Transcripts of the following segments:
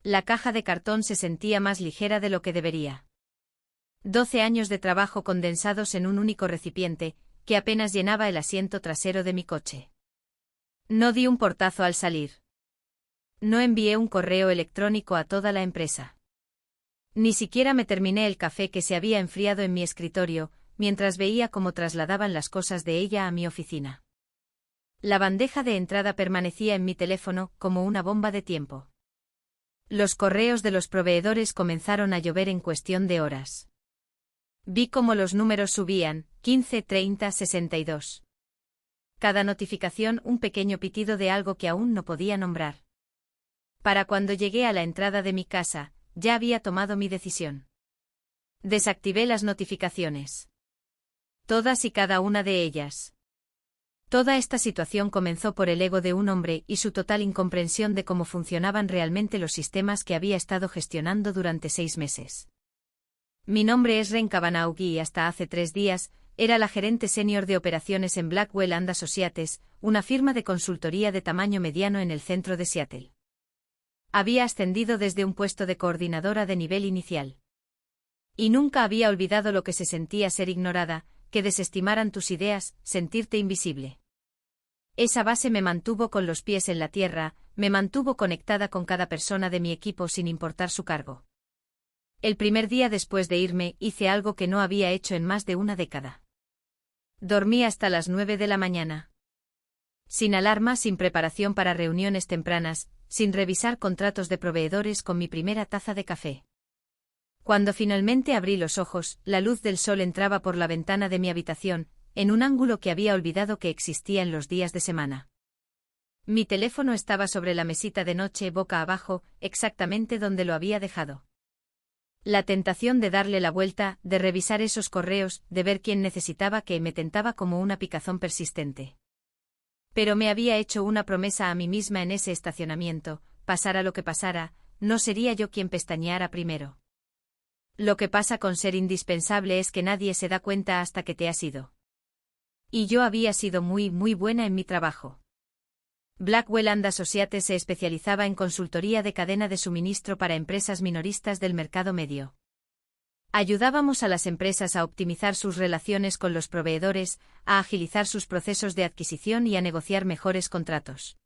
La caja de cartón se sentía más ligera de lo que debería. 12 años de trabajo condensados en un único recipiente, que apenas llenaba el asiento trasero de mi coche. No di un portazo al salir. No envié un correo electrónico a toda la empresa. Ni siquiera me terminé el café que se había enfriado en mi escritorio, mientras veía cómo trasladaban las cosas de ella a mi oficina. La bandeja de entrada permanecía en mi teléfono como una bomba de tiempo. Los correos de los proveedores comenzaron a llover en cuestión de horas. Vi cómo los números subían, 15, 30, 62. Cada notificación un pequeño pitido de algo que aún no podía nombrar. Para cuando llegué a la entrada de mi casa, ya había tomado mi decisión. Desactivé las notificaciones. Todas y cada una de ellas. Toda esta situación comenzó por el ego de un hombre y su total incomprensión de cómo funcionaban realmente los sistemas que había estado gestionando durante 6 meses. Mi nombre es Ren Kavanagh y hasta hace 3 días, era la gerente senior de operaciones en Blackwell & Associates, una firma de consultoría de tamaño mediano en el centro de Seattle. Había ascendido desde un puesto de coordinadora de nivel inicial. Y nunca había olvidado lo que se sentía ser ignorada, que desestimaran tus ideas, sentirte invisible. Esa base me mantuvo con los pies en la tierra, me mantuvo conectada con cada persona de mi equipo sin importar su cargo. El primer día después de irme, hice algo que no había hecho en más de una década. Dormí hasta las 9 de la mañana. Sin alarma, sin preparación para reuniones tempranas, sin revisar contratos de proveedores, con mi primera taza de café. Cuando finalmente abrí los ojos, la luz del sol entraba por la ventana de mi habitación, en un ángulo que había olvidado que existía en los días de semana. Mi teléfono estaba sobre la mesita de noche boca abajo, exactamente donde lo había dejado. La tentación de darle la vuelta, de revisar esos correos, de ver quién necesitaba que me tentaba como una picazón persistente. Pero me había hecho una promesa a mí misma en ese estacionamiento: pasara lo que pasara, no sería yo quien pestañeara primero. Lo que pasa con ser indispensable es que nadie se da cuenta hasta que te has ido. Y yo había sido muy buena en mi trabajo. Blackwell & Associates se especializaba en consultoría de cadena de suministro para empresas minoristas del mercado medio. Ayudábamos a las empresas a optimizar sus relaciones con los proveedores, a agilizar sus procesos de adquisición y a negociar mejores contratos.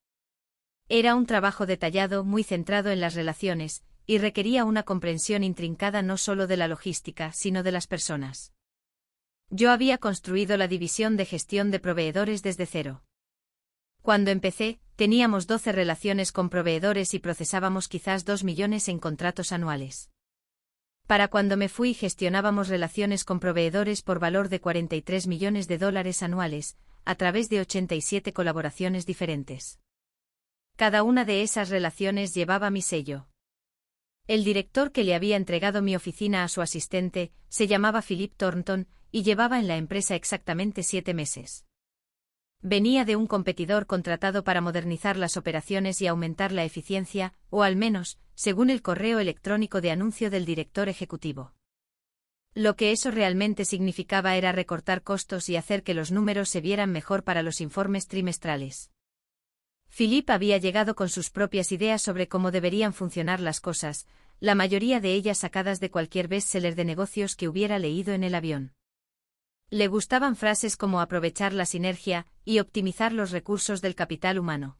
Era un trabajo detallado, muy centrado en las relaciones, y requería una comprensión intrincada no solo de la logística, sino de las personas. Yo había construido la división de gestión de proveedores desde cero. Cuando empecé, teníamos 12 relaciones con proveedores y procesábamos quizás 2 millones en contratos anuales. Para cuando me fui, gestionábamos relaciones con proveedores por valor de $43 millones anuales, a través de 87 colaboraciones diferentes. Cada una de esas relaciones llevaba mi sello. El director que le había entregado mi oficina a su asistente se llamaba Philip Thornton y llevaba en la empresa exactamente 7 meses. Venía de un competidor contratado para modernizar las operaciones y aumentar la eficiencia, o al menos, según el correo electrónico de anuncio del director ejecutivo. Lo que eso realmente significaba era recortar costos y hacer que los números se vieran mejor para los informes trimestrales. Philip había llegado con sus propias ideas sobre cómo deberían funcionar las cosas, la mayoría de ellas sacadas de cualquier bestseller de negocios que hubiera leído en el avión. Le gustaban frases como aprovechar la sinergia y optimizar los recursos del capital humano.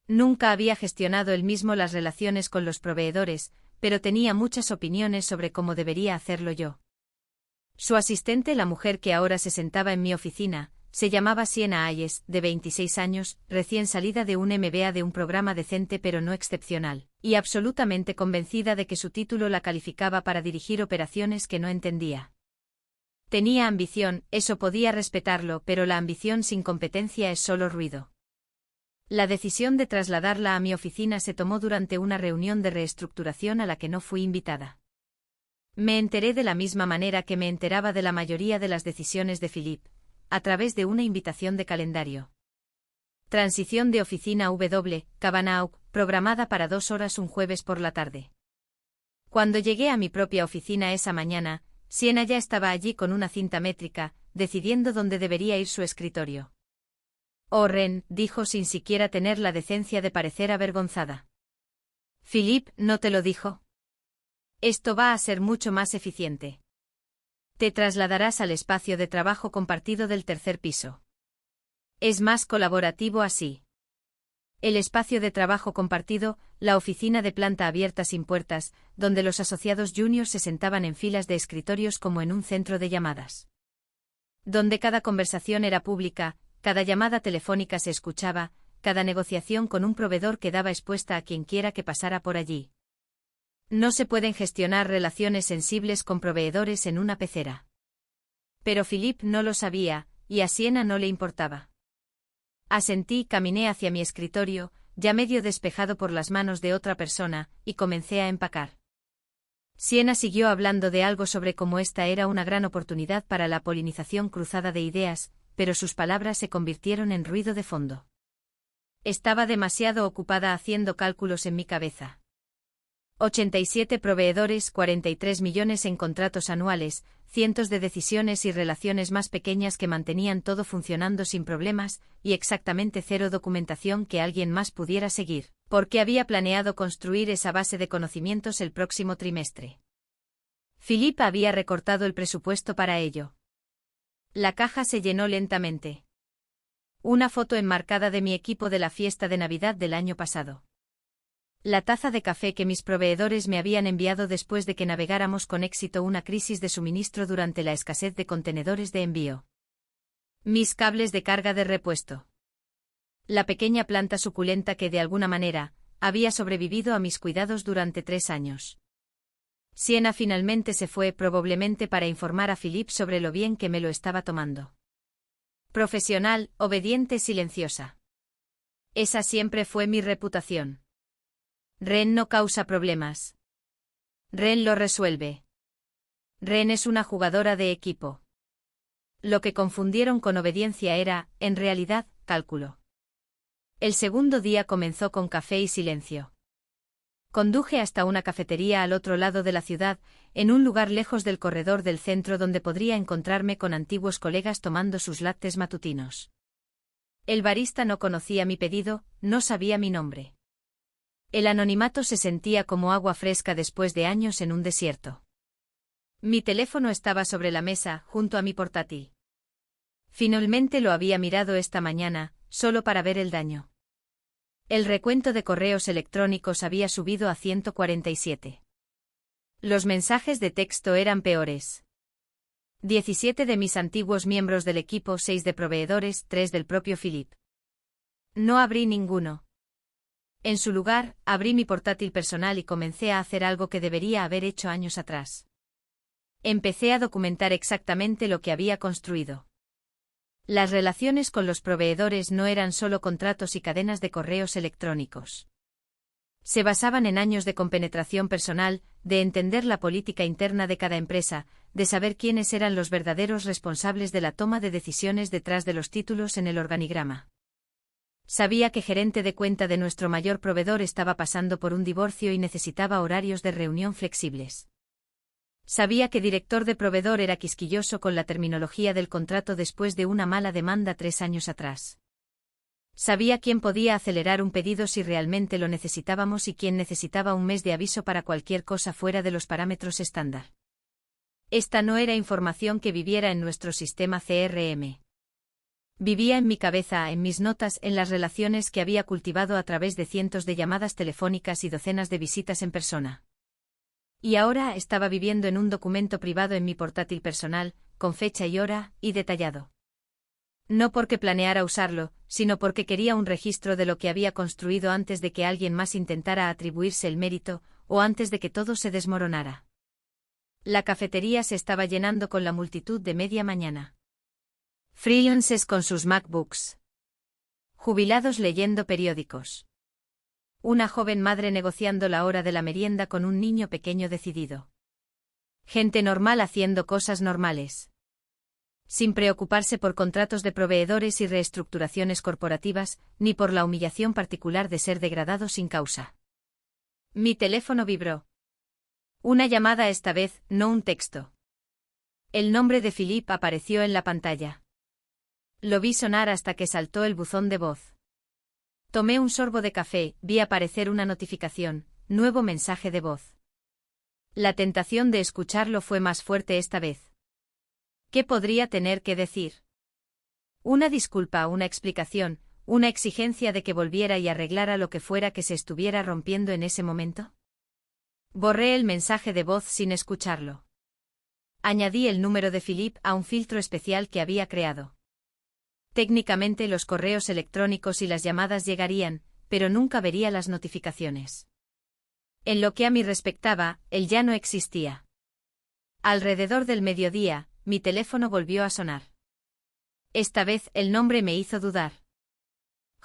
Nunca había gestionado él mismo las relaciones con los proveedores, pero tenía muchas opiniones sobre cómo debería hacerlo yo. Su asistente, la mujer que ahora se sentaba en mi oficina, se llamaba Sienna Hayes, de 26 años, recién salida de un MBA de un programa decente pero no excepcional, y absolutamente convencida de que su título la calificaba para dirigir operaciones que no entendía. Tenía ambición, eso podía respetarlo, pero la ambición sin competencia es solo ruido. La decisión de trasladarla a mi oficina se tomó durante una reunión de reestructuración a la que no fui invitada. Me enteré de la misma manera que me enteraba de la mayoría de las decisiones de Philip, a través de una invitación de calendario. Transición de oficina W, Kavanagh, programada para 2 horas un jueves por la tarde. Cuando llegué a mi propia oficina esa mañana, Sienna ya estaba allí con una cinta métrica, decidiendo dónde debería ir su escritorio. «Oh, Ren», dijo sin siquiera tener la decencia de parecer avergonzada. Philippe no te lo dijo. Esto va a ser mucho más eficiente. Te trasladarás al espacio de trabajo compartido del tercer piso. Es más colaborativo así. El espacio de trabajo compartido, la oficina de planta abierta sin puertas, donde los asociados juniors se sentaban en filas de escritorios como en un centro de llamadas. Donde cada conversación era pública, cada llamada telefónica se escuchaba, cada negociación con un proveedor quedaba expuesta a quienquiera que pasara por allí. No se pueden gestionar relaciones sensibles con proveedores en una pecera. Pero Philippe no lo sabía, y a Siena no le importaba. Asentí, caminé hacia mi escritorio, ya medio despejado por las manos de otra persona, y comencé a empacar. Siena siguió hablando de algo sobre cómo esta era una gran oportunidad para la polinización cruzada de ideas, pero sus palabras se convirtieron en ruido de fondo. Estaba demasiado ocupada haciendo cálculos en mi cabeza. 87 proveedores, 43 millones en contratos anuales, cientos de decisiones y relaciones más pequeñas que mantenían todo funcionando sin problemas, y exactamente cero documentación que alguien más pudiera seguir, porque había planeado construir esa base de conocimientos el próximo trimestre. Philippe había recortado el presupuesto para ello. La caja se llenó lentamente. Una foto enmarcada de mi equipo de la fiesta de Navidad del año pasado. La taza de café que mis proveedores me habían enviado después de que navegáramos con éxito una crisis de suministro durante la escasez de contenedores de envío. Mis cables de carga de repuesto. La pequeña planta suculenta que de alguna manera había sobrevivido a mis cuidados durante 3 años. Siena finalmente se fue, probablemente para informar a Philippe sobre lo bien que me lo estaba tomando. Profesional, obediente, silenciosa. Esa siempre fue mi reputación. Ren no causa problemas. Ren lo resuelve. Ren es una jugadora de equipo. Lo que confundieron con obediencia era, en realidad, cálculo. El segundo día comenzó con café y silencio. Conduje hasta una cafetería al otro lado de la ciudad, en un lugar lejos del corredor del centro donde podría encontrarme con antiguos colegas tomando sus lattes matutinos. El barista no conocía mi pedido, no sabía mi nombre. El anonimato se sentía como agua fresca después de años en un desierto. Mi teléfono estaba sobre la mesa, junto a mi portátil. Finalmente lo había mirado esta mañana, solo para ver el daño. El recuento de correos electrónicos había subido a 147. Los mensajes de texto eran peores. 17 de mis antiguos miembros del equipo, 6 de proveedores, 3 del propio Philippe. No abrí ninguno. En su lugar, abrí mi portátil personal y comencé a hacer algo que debería haber hecho años atrás. Empecé a documentar exactamente lo que había construido. Las relaciones con los proveedores no eran solo contratos y cadenas de correos electrónicos. Se basaban en años de compenetración personal, de entender la política interna de cada empresa, de saber quiénes eran los verdaderos responsables de la toma de decisiones detrás de los títulos en el organigrama. Sabía que gerente de cuenta de nuestro mayor proveedor estaba pasando por un divorcio y necesitaba horarios de reunión flexibles. Sabía que director de proveedor era quisquilloso con la terminología del contrato después de una mala demanda 3 años atrás. Sabía quién podía acelerar un pedido si realmente lo necesitábamos y quién necesitaba un mes de aviso para cualquier cosa fuera de los parámetros estándar. Esta no era información que viviera en nuestro sistema CRM. Vivía en mi cabeza, en mis notas, en las relaciones que había cultivado a través de cientos de llamadas telefónicas y docenas de visitas en persona. Y ahora estaba viviendo en un documento privado en mi portátil personal, con fecha y hora, y detallado. No porque planeara usarlo, sino porque quería un registro de lo que había construido antes de que alguien más intentara atribuirse el mérito, o antes de que todo se desmoronara. La cafetería se estaba llenando con la multitud de media mañana. Freelances con sus MacBooks. Jubilados leyendo periódicos. Una joven madre negociando la hora de la merienda con un niño pequeño decidido. Gente normal haciendo cosas normales. Sin preocuparse por contratos de proveedores y reestructuraciones corporativas, ni por la humillación particular de ser degradado sin causa. Mi teléfono vibró. Una llamada esta vez, no un texto. El nombre de Philippe apareció en la pantalla. Lo vi sonar hasta que saltó el buzón de voz. Tomé un sorbo de café, vi aparecer una notificación, nuevo mensaje de voz. La tentación de escucharlo fue más fuerte esta vez. ¿Qué podría tener que decir? Una disculpa, una explicación, una exigencia de que volviera y arreglara lo que fuera que se estuviera rompiendo en ese momento. Borré el mensaje de voz sin escucharlo. Añadí el número de Philippe a un filtro especial que había creado. Técnicamente los correos electrónicos y las llamadas llegarían, pero nunca vería las notificaciones. En lo que a mí respectaba, él ya no existía. Alrededor del mediodía, mi teléfono volvió a sonar. Esta vez el nombre me hizo dudar.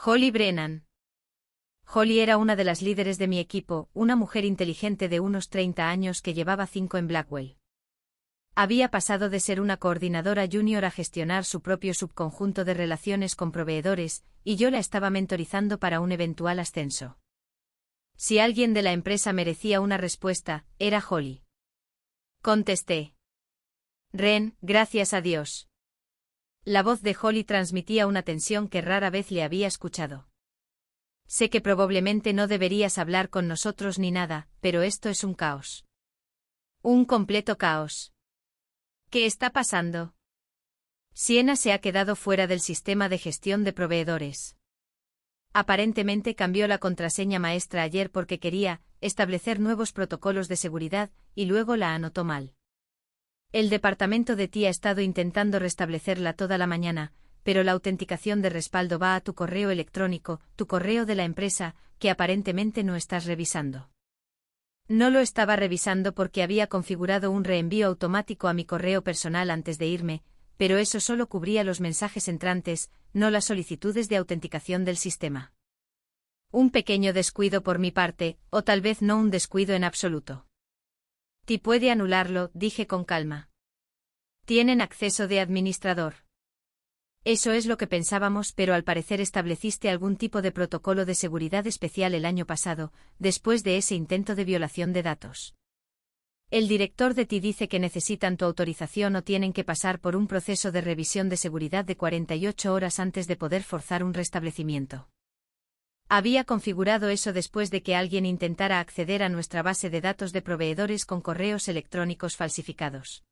Holly Brennan. Holly era una de las líderes de mi equipo, una mujer inteligente de unos 30 años que llevaba 5 en Blackwell. Había pasado de ser una coordinadora junior a gestionar su propio subconjunto de relaciones con proveedores, y yo la estaba mentorizando para un eventual ascenso. Si alguien de la empresa merecía una respuesta, era Holly. Contesté. Ren, gracias a Dios. La voz de Holly transmitía una tensión que rara vez le había escuchado. Sé que probablemente no deberías hablar con nosotros ni nada, pero esto es un caos. Un completo caos. ¿Qué está pasando? Siena se ha quedado fuera del sistema de gestión de proveedores. Aparentemente cambió la contraseña maestra ayer porque quería establecer nuevos protocolos de seguridad y luego la anotó mal. El departamento de TI ha estado intentando restablecerla toda la mañana, pero la autenticación de respaldo va a tu correo electrónico, tu correo de la empresa, que aparentemente no estás revisando. No lo estaba revisando porque había configurado un reenvío automático a mi correo personal antes de irme, pero eso solo cubría los mensajes entrantes, no las solicitudes de autenticación del sistema. Un pequeño descuido por mi parte, o tal vez no un descuido en absoluto. TI puede anularlo, dije con calma. Tienen acceso de administrador. Eso es lo que pensábamos, pero al parecer estableciste algún tipo de protocolo de seguridad especial el año pasado, después de ese intento de violación de datos. El director de TI dice que necesitan tu autorización o tienen que pasar por un proceso de revisión de seguridad de 48 horas antes de poder forzar un restablecimiento. Había configurado eso después de que alguien intentara acceder a nuestra base de datos de proveedores con correos electrónicos falsificados.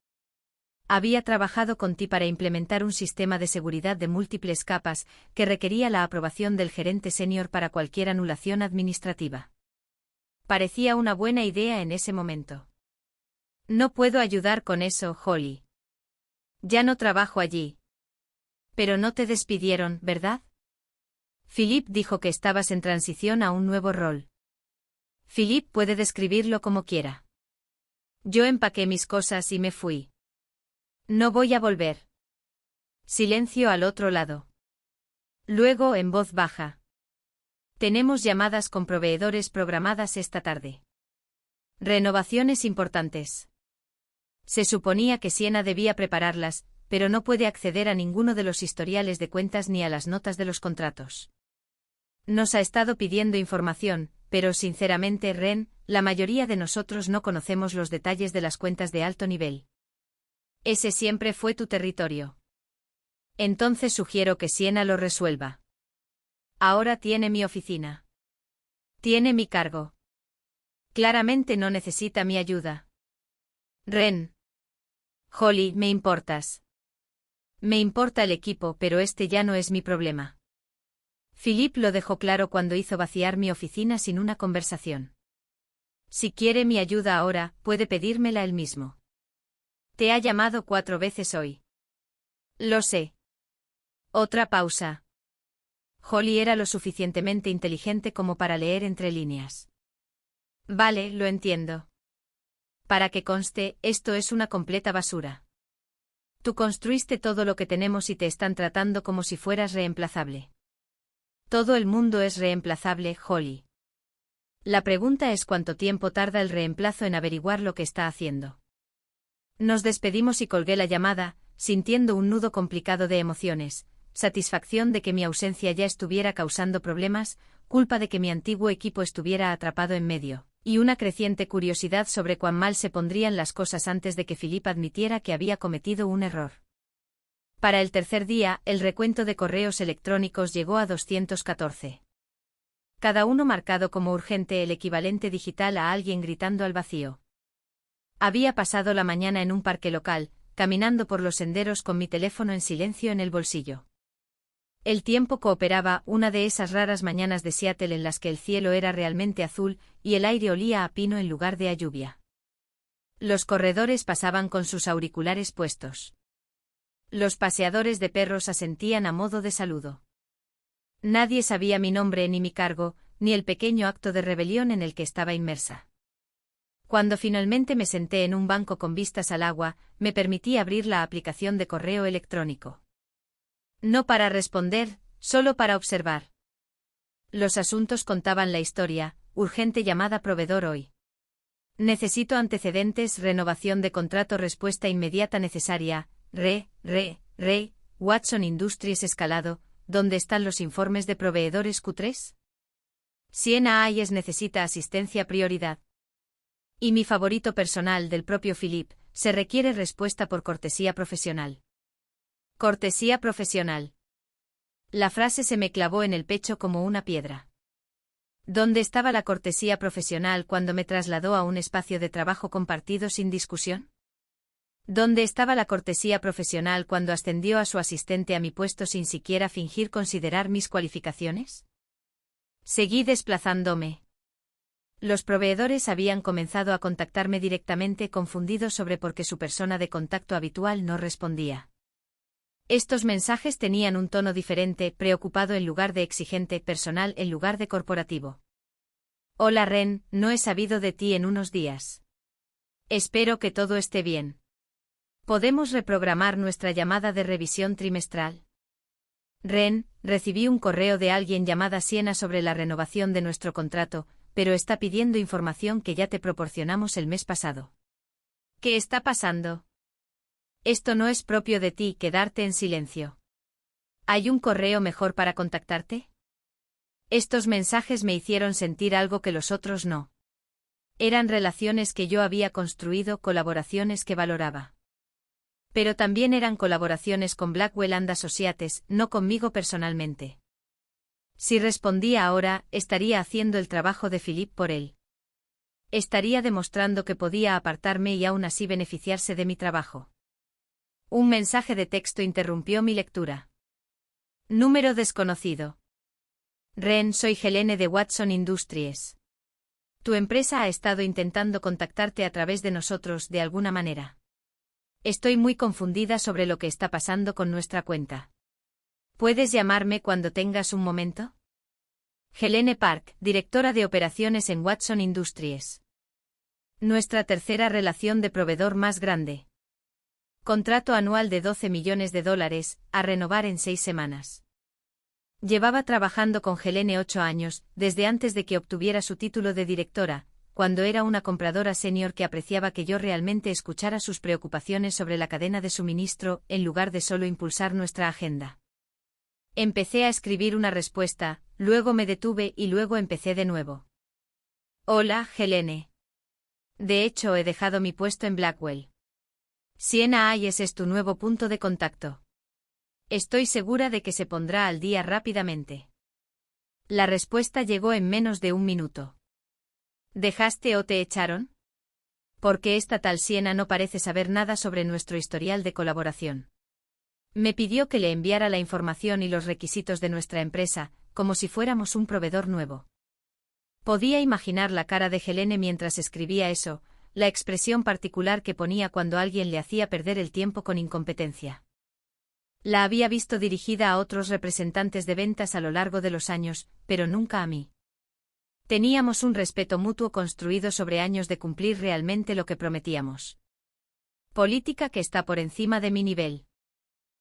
Había trabajado con TI para implementar un sistema de seguridad de múltiples capas que requería la aprobación del gerente senior para cualquier anulación administrativa. Parecía una buena idea en ese momento. No puedo ayudar con eso, Holly. Ya no trabajo allí. Pero no te despidieron, ¿verdad? Philippe dijo que estabas en transición a un nuevo rol. Philippe puede describirlo como quiera. Yo empaqué mis cosas y me fui. No voy a volver. Silencio al otro lado. Luego, en voz baja. Tenemos llamadas con proveedores programadas esta tarde. Renovaciones importantes. Se suponía que Siena debía prepararlas, pero no puede acceder a ninguno de los historiales de cuentas ni a las notas de los contratos. Nos ha estado pidiendo información, pero sinceramente, Ren, la mayoría de nosotros no conocemos los detalles de las cuentas de alto nivel. Ese siempre fue tu territorio. Entonces sugiero que Siena lo resuelva. Ahora tiene mi oficina. Tiene mi cargo. Claramente no necesita mi ayuda. Ren. Holly, me importas. Me importa el equipo, pero este ya no es mi problema. Philippe lo dejó claro cuando hizo vaciar mi oficina sin una conversación. Si quiere mi ayuda ahora, puede pedírmela él mismo. Te ha llamado 4 veces hoy. Lo sé. Otra pausa. Holly era lo suficientemente inteligente como para leer entre líneas. Vale, lo entiendo. Para que conste, esto es una completa basura. Tú construiste todo lo que tenemos y te están tratando como si fueras reemplazable. Todo el mundo es reemplazable, Holly. La pregunta es cuánto tiempo tarda el reemplazo en averiguar lo que está haciendo. Nos despedimos y colgué la llamada, sintiendo un nudo complicado de emociones, satisfacción de que mi ausencia ya estuviera causando problemas, culpa de que mi antiguo equipo estuviera atrapado en medio, y una creciente curiosidad sobre cuán mal se pondrían las cosas antes de que Philippe admitiera que había cometido un error. Para el tercer día, el recuento de correos electrónicos llegó a 214. cada uno marcado como urgente, el equivalente digital a alguien gritando al vacío. Había pasado la mañana en un parque local, caminando por los senderos con mi teléfono en silencio en el bolsillo. El tiempo cooperaba, una de esas raras mañanas de Seattle en las que el cielo era realmente azul y el aire olía a pino en lugar de a lluvia. Los corredores pasaban con sus auriculares puestos. Los paseadores de perros asentían a modo de saludo. Nadie sabía mi nombre ni mi cargo, ni el pequeño acto de rebelión en el que estaba inmersa. Cuando finalmente me senté en un banco con vistas al agua, me permití abrir la aplicación de correo electrónico. No para responder, solo para observar. Los asuntos contaban la historia: urgente llamada proveedor hoy. Necesito antecedentes, renovación de contrato, respuesta inmediata necesaria, Watson Industries escalado, ¿dónde están los informes de proveedores Q3? Siena Hayes necesita asistencia, prioridad. Y mi favorito personal del propio Philip, se requiere respuesta por cortesía profesional. Cortesía profesional. La frase se me clavó en el pecho como una piedra. ¿Dónde estaba la cortesía profesional cuando me trasladó a un espacio de trabajo compartido sin discusión? ¿Dónde estaba la cortesía profesional cuando ascendió a su asistente a mi puesto sin siquiera fingir considerar mis cualificaciones? Seguí desplazándome. Los proveedores habían comenzado a contactarme directamente, confundidos sobre por qué su persona de contacto habitual no respondía. Estos mensajes tenían un tono diferente, preocupado en lugar de exigente, personal en lugar de corporativo. Hola Ren, no he sabido de ti en unos días. Espero que todo esté bien. ¿Podemos reprogramar nuestra llamada de revisión trimestral? Ren, recibí un correo de alguien llamada Siena sobre la renovación de nuestro contrato, pero está pidiendo información que ya te proporcionamos el mes pasado. ¿Qué está pasando? Esto no es propio de ti, quedarte en silencio. ¿Hay un correo mejor para contactarte? Estos mensajes me hicieron sentir algo que los otros no. Eran relaciones que yo había construido, colaboraciones que valoraba. Pero también eran colaboraciones con Blackwell and Associates, no conmigo personalmente. Si respondía ahora, estaría haciendo el trabajo de Philip por él. Estaría demostrando que podía apartarme y aún así beneficiarse de mi trabajo. Un mensaje de texto interrumpió mi lectura. Número desconocido. Ren, soy Helene de Watson Industries. Tu empresa ha estado intentando contactarte a través de nosotros de alguna manera. Estoy muy confundida sobre lo que está pasando con nuestra cuenta. ¿Puedes llamarme cuando tengas un momento? Helene Park, directora de operaciones en Watson Industries. Nuestra tercera relación de proveedor más grande. Contrato anual de $12 millones, a renovar en 6 semanas. Llevaba trabajando con Helene 8 años, desde antes de que obtuviera su título de directora, cuando era una compradora senior que apreciaba que yo realmente escuchara sus preocupaciones sobre la cadena de suministro, en lugar de solo impulsar nuestra agenda. Empecé a escribir una respuesta, luego me detuve y luego empecé de nuevo. Hola, Helene. De hecho, he dejado mi puesto en Blackwell. Siena Hayes es tu nuevo punto de contacto. Estoy segura de que se pondrá al día rápidamente. La respuesta llegó en menos de un minuto. ¿Dejaste o te echaron? Porque esta tal Siena no parece saber nada sobre nuestro historial de colaboración. Me pidió que le enviara la información y los requisitos de nuestra empresa, como si fuéramos un proveedor nuevo. Podía imaginar la cara de Helene mientras escribía eso, la expresión particular que ponía cuando alguien le hacía perder el tiempo con incompetencia. La había visto dirigida a otros representantes de ventas a lo largo de los años, pero nunca a mí. Teníamos un respeto mutuo construido sobre años de cumplir realmente lo que prometíamos. Política que está por encima de mi nivel.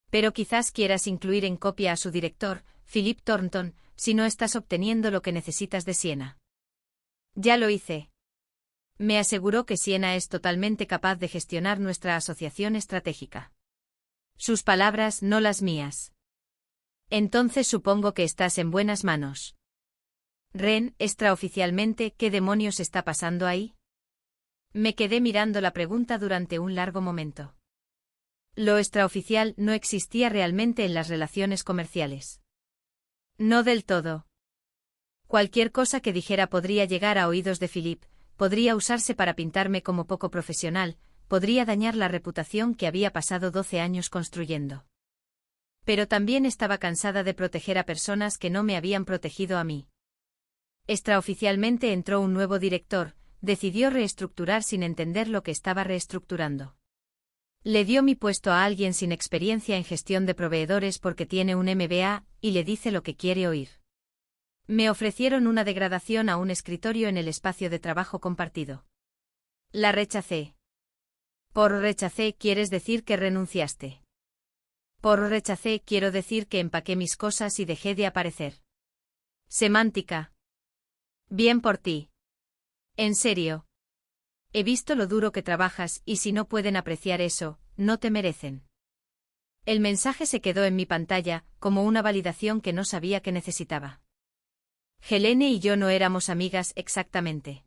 Pero quizás quieras incluir en copia a su director, Philip Thornton, si no estás obteniendo lo que necesitas de Siena. Ya lo hice. Me aseguró que Siena es totalmente capaz de gestionar nuestra asociación estratégica. Sus palabras, no las mías. Entonces supongo que estás en buenas manos. Ren, extraoficialmente, ¿qué demonios está pasando ahí? Me quedé mirando la pregunta durante un largo momento. Lo extraoficial no existía realmente en las relaciones comerciales. No del todo. Cualquier cosa que dijera podría llegar a oídos de Philippe, podría usarse para pintarme como poco profesional, podría dañar la reputación que había pasado 12 años construyendo. Pero también estaba cansada de proteger a personas que no me habían protegido a mí. Extraoficialmente entró un nuevo director, decidió reestructurar sin entender lo que estaba reestructurando. Le dio mi puesto a alguien sin experiencia en gestión de proveedores porque tiene un MBA, y le dice lo que quiere oír. Me ofrecieron una degradación a un escritorio en el espacio de trabajo compartido. La rechacé. Por rechacé quieres decir que renunciaste. Por rechacé quiero decir que empaqué mis cosas y dejé de aparecer. Semántica. Bien por ti. En serio. He visto lo duro que trabajas y si no pueden apreciar eso, no te merecen. El mensaje se quedó en mi pantalla, como una validación que no sabía que necesitaba. Helene y yo no éramos amigas exactamente.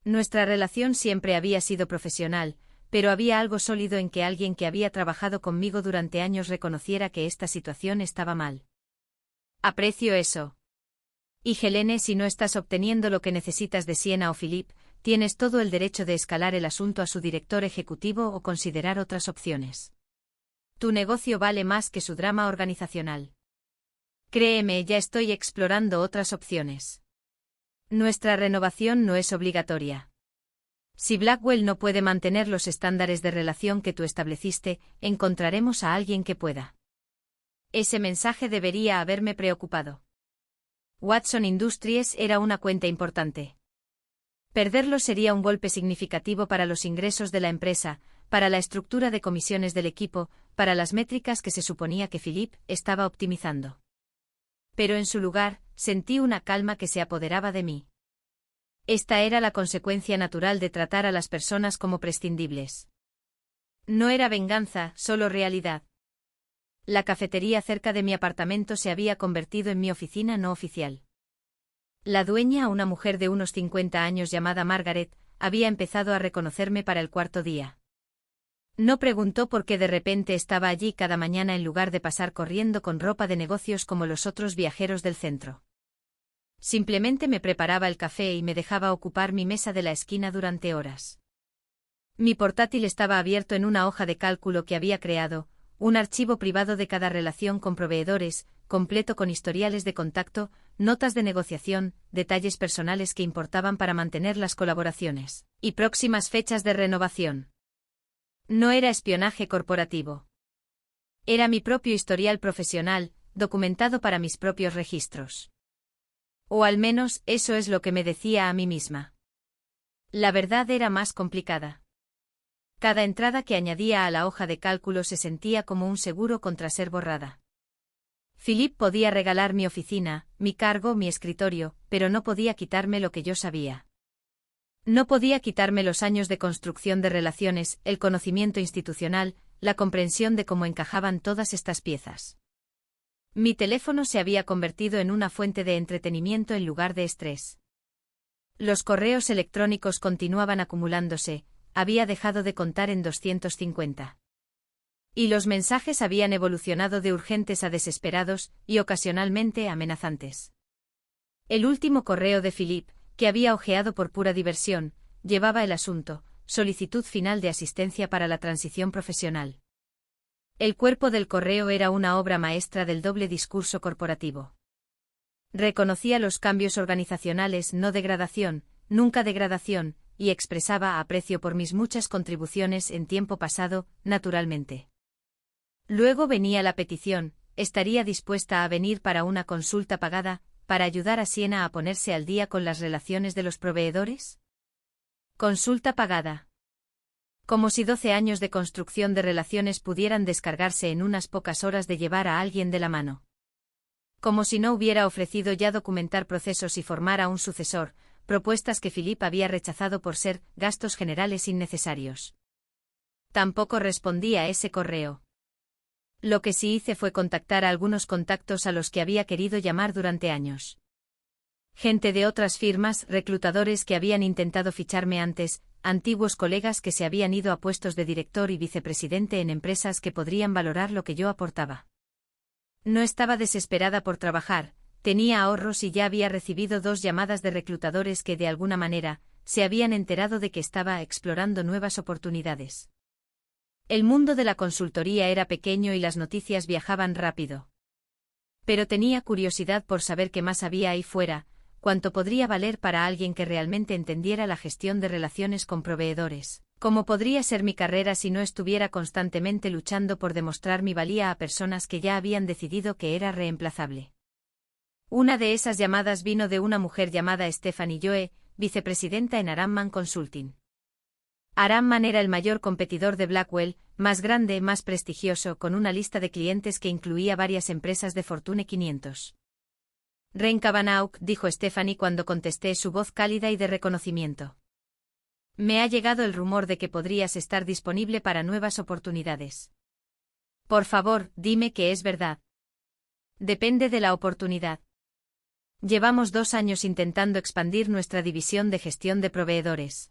Nuestra relación siempre había sido profesional, pero había algo sólido en que alguien que había trabajado conmigo durante años reconociera que esta situación estaba mal. Aprecio eso. Y Helene, si no estás obteniendo lo que necesitas de Siena o Philippe, tienes todo el derecho de escalar el asunto a su director ejecutivo o considerar otras opciones. Tu negocio vale más que su drama organizacional. Créeme, ya estoy explorando otras opciones. Nuestra renovación no es obligatoria. Si Blackwell no puede mantener los estándares de relación que tú estableciste, encontraremos a alguien que pueda. Ese mensaje debería haberme preocupado. Watson Industries era una cuenta importante. Perderlo sería un golpe significativo para los ingresos de la empresa, para la estructura de comisiones del equipo, para las métricas que se suponía que Philippe estaba optimizando. Pero en su lugar, sentí una calma que se apoderaba de mí. Esta era la consecuencia natural de tratar a las personas como prescindibles. No era venganza, solo realidad. La cafetería cerca de mi apartamento se había convertido en mi oficina no oficial. La dueña, una mujer de unos 50 años llamada Margaret, había empezado a reconocerme para el cuarto día. No preguntó por qué de repente estaba allí cada mañana en lugar de pasar corriendo con ropa de negocios como los otros viajeros del centro. Simplemente me preparaba el café y me dejaba ocupar mi mesa de la esquina durante horas. Mi portátil estaba abierto en una hoja de cálculo que había creado, un archivo privado de cada relación con proveedores, completo con historiales de contacto, notas de negociación, detalles personales que importaban para mantener las colaboraciones, y próximas fechas de renovación. No era espionaje corporativo. Era mi propio historial profesional, documentado para mis propios registros. O al menos eso es lo que me decía a mí misma. La verdad era más complicada. Cada entrada que añadía a la hoja de cálculo se sentía como un seguro contra ser borrada. Philippe podía regalar mi oficina, mi cargo, mi escritorio, pero no podía quitarme lo que yo sabía. No podía quitarme los años de construcción de relaciones, el conocimiento institucional, la comprensión de cómo encajaban todas estas piezas. Mi teléfono se había convertido en una fuente de entretenimiento en lugar de estrés. Los correos electrónicos continuaban acumulándose, había dejado de contar en 250. Y los mensajes habían evolucionado de urgentes a desesperados, y ocasionalmente amenazantes. El último correo de Philippe, que había hojeado por pura diversión, llevaba el asunto, solicitud final de asistencia para la transición profesional. El cuerpo del correo era una obra maestra del doble discurso corporativo. Reconocía los cambios organizacionales, no degradación, nunca degradación, y expresaba aprecio por mis muchas contribuciones en tiempo pasado, naturalmente. Luego venía la petición, ¿estaría dispuesta a venir para una consulta pagada, para ayudar a Siena a ponerse al día con las relaciones de los proveedores? Consulta pagada. Como si 12 años de construcción de relaciones pudieran descargarse en unas pocas horas de llevar a alguien de la mano. Como si no hubiera ofrecido ya documentar procesos y formar a un sucesor, propuestas que Philippe había rechazado por ser gastos generales innecesarios. Tampoco respondí a ese correo. Lo que sí hice fue contactar a algunos contactos a los que había querido llamar durante años. Gente de otras firmas, reclutadores que habían intentado ficharme antes, antiguos colegas que se habían ido a puestos de director y vicepresidente en empresas que podrían valorar lo que yo aportaba. No estaba desesperada por trabajar, tenía ahorros y ya había recibido 2 llamadas de reclutadores que de alguna manera se habían enterado de que estaba explorando nuevas oportunidades. El mundo de la consultoría era pequeño y las noticias viajaban rápido. Pero tenía curiosidad por saber qué más había ahí fuera, cuánto podría valer para alguien que realmente entendiera la gestión de relaciones con proveedores. ¿Cómo podría ser mi carrera si no estuviera constantemente luchando por demostrar mi valía a personas que ya habían decidido que era reemplazable? Una de esas llamadas vino de una mujer llamada Stephanie Joe, vicepresidenta en Aramman Consulting. Aramman era el mayor competidor de Blackwell, más grande, más prestigioso, con una lista de clientes que incluía varias empresas de Fortune 500. Ren Kavanagh, dijo Stephanie cuando contesté, su voz cálida y de reconocimiento. Me ha llegado el rumor de que podrías estar disponible para nuevas oportunidades. Por favor, dime que es verdad. Depende de la oportunidad. Llevamos 2 años intentando expandir nuestra división de gestión de proveedores.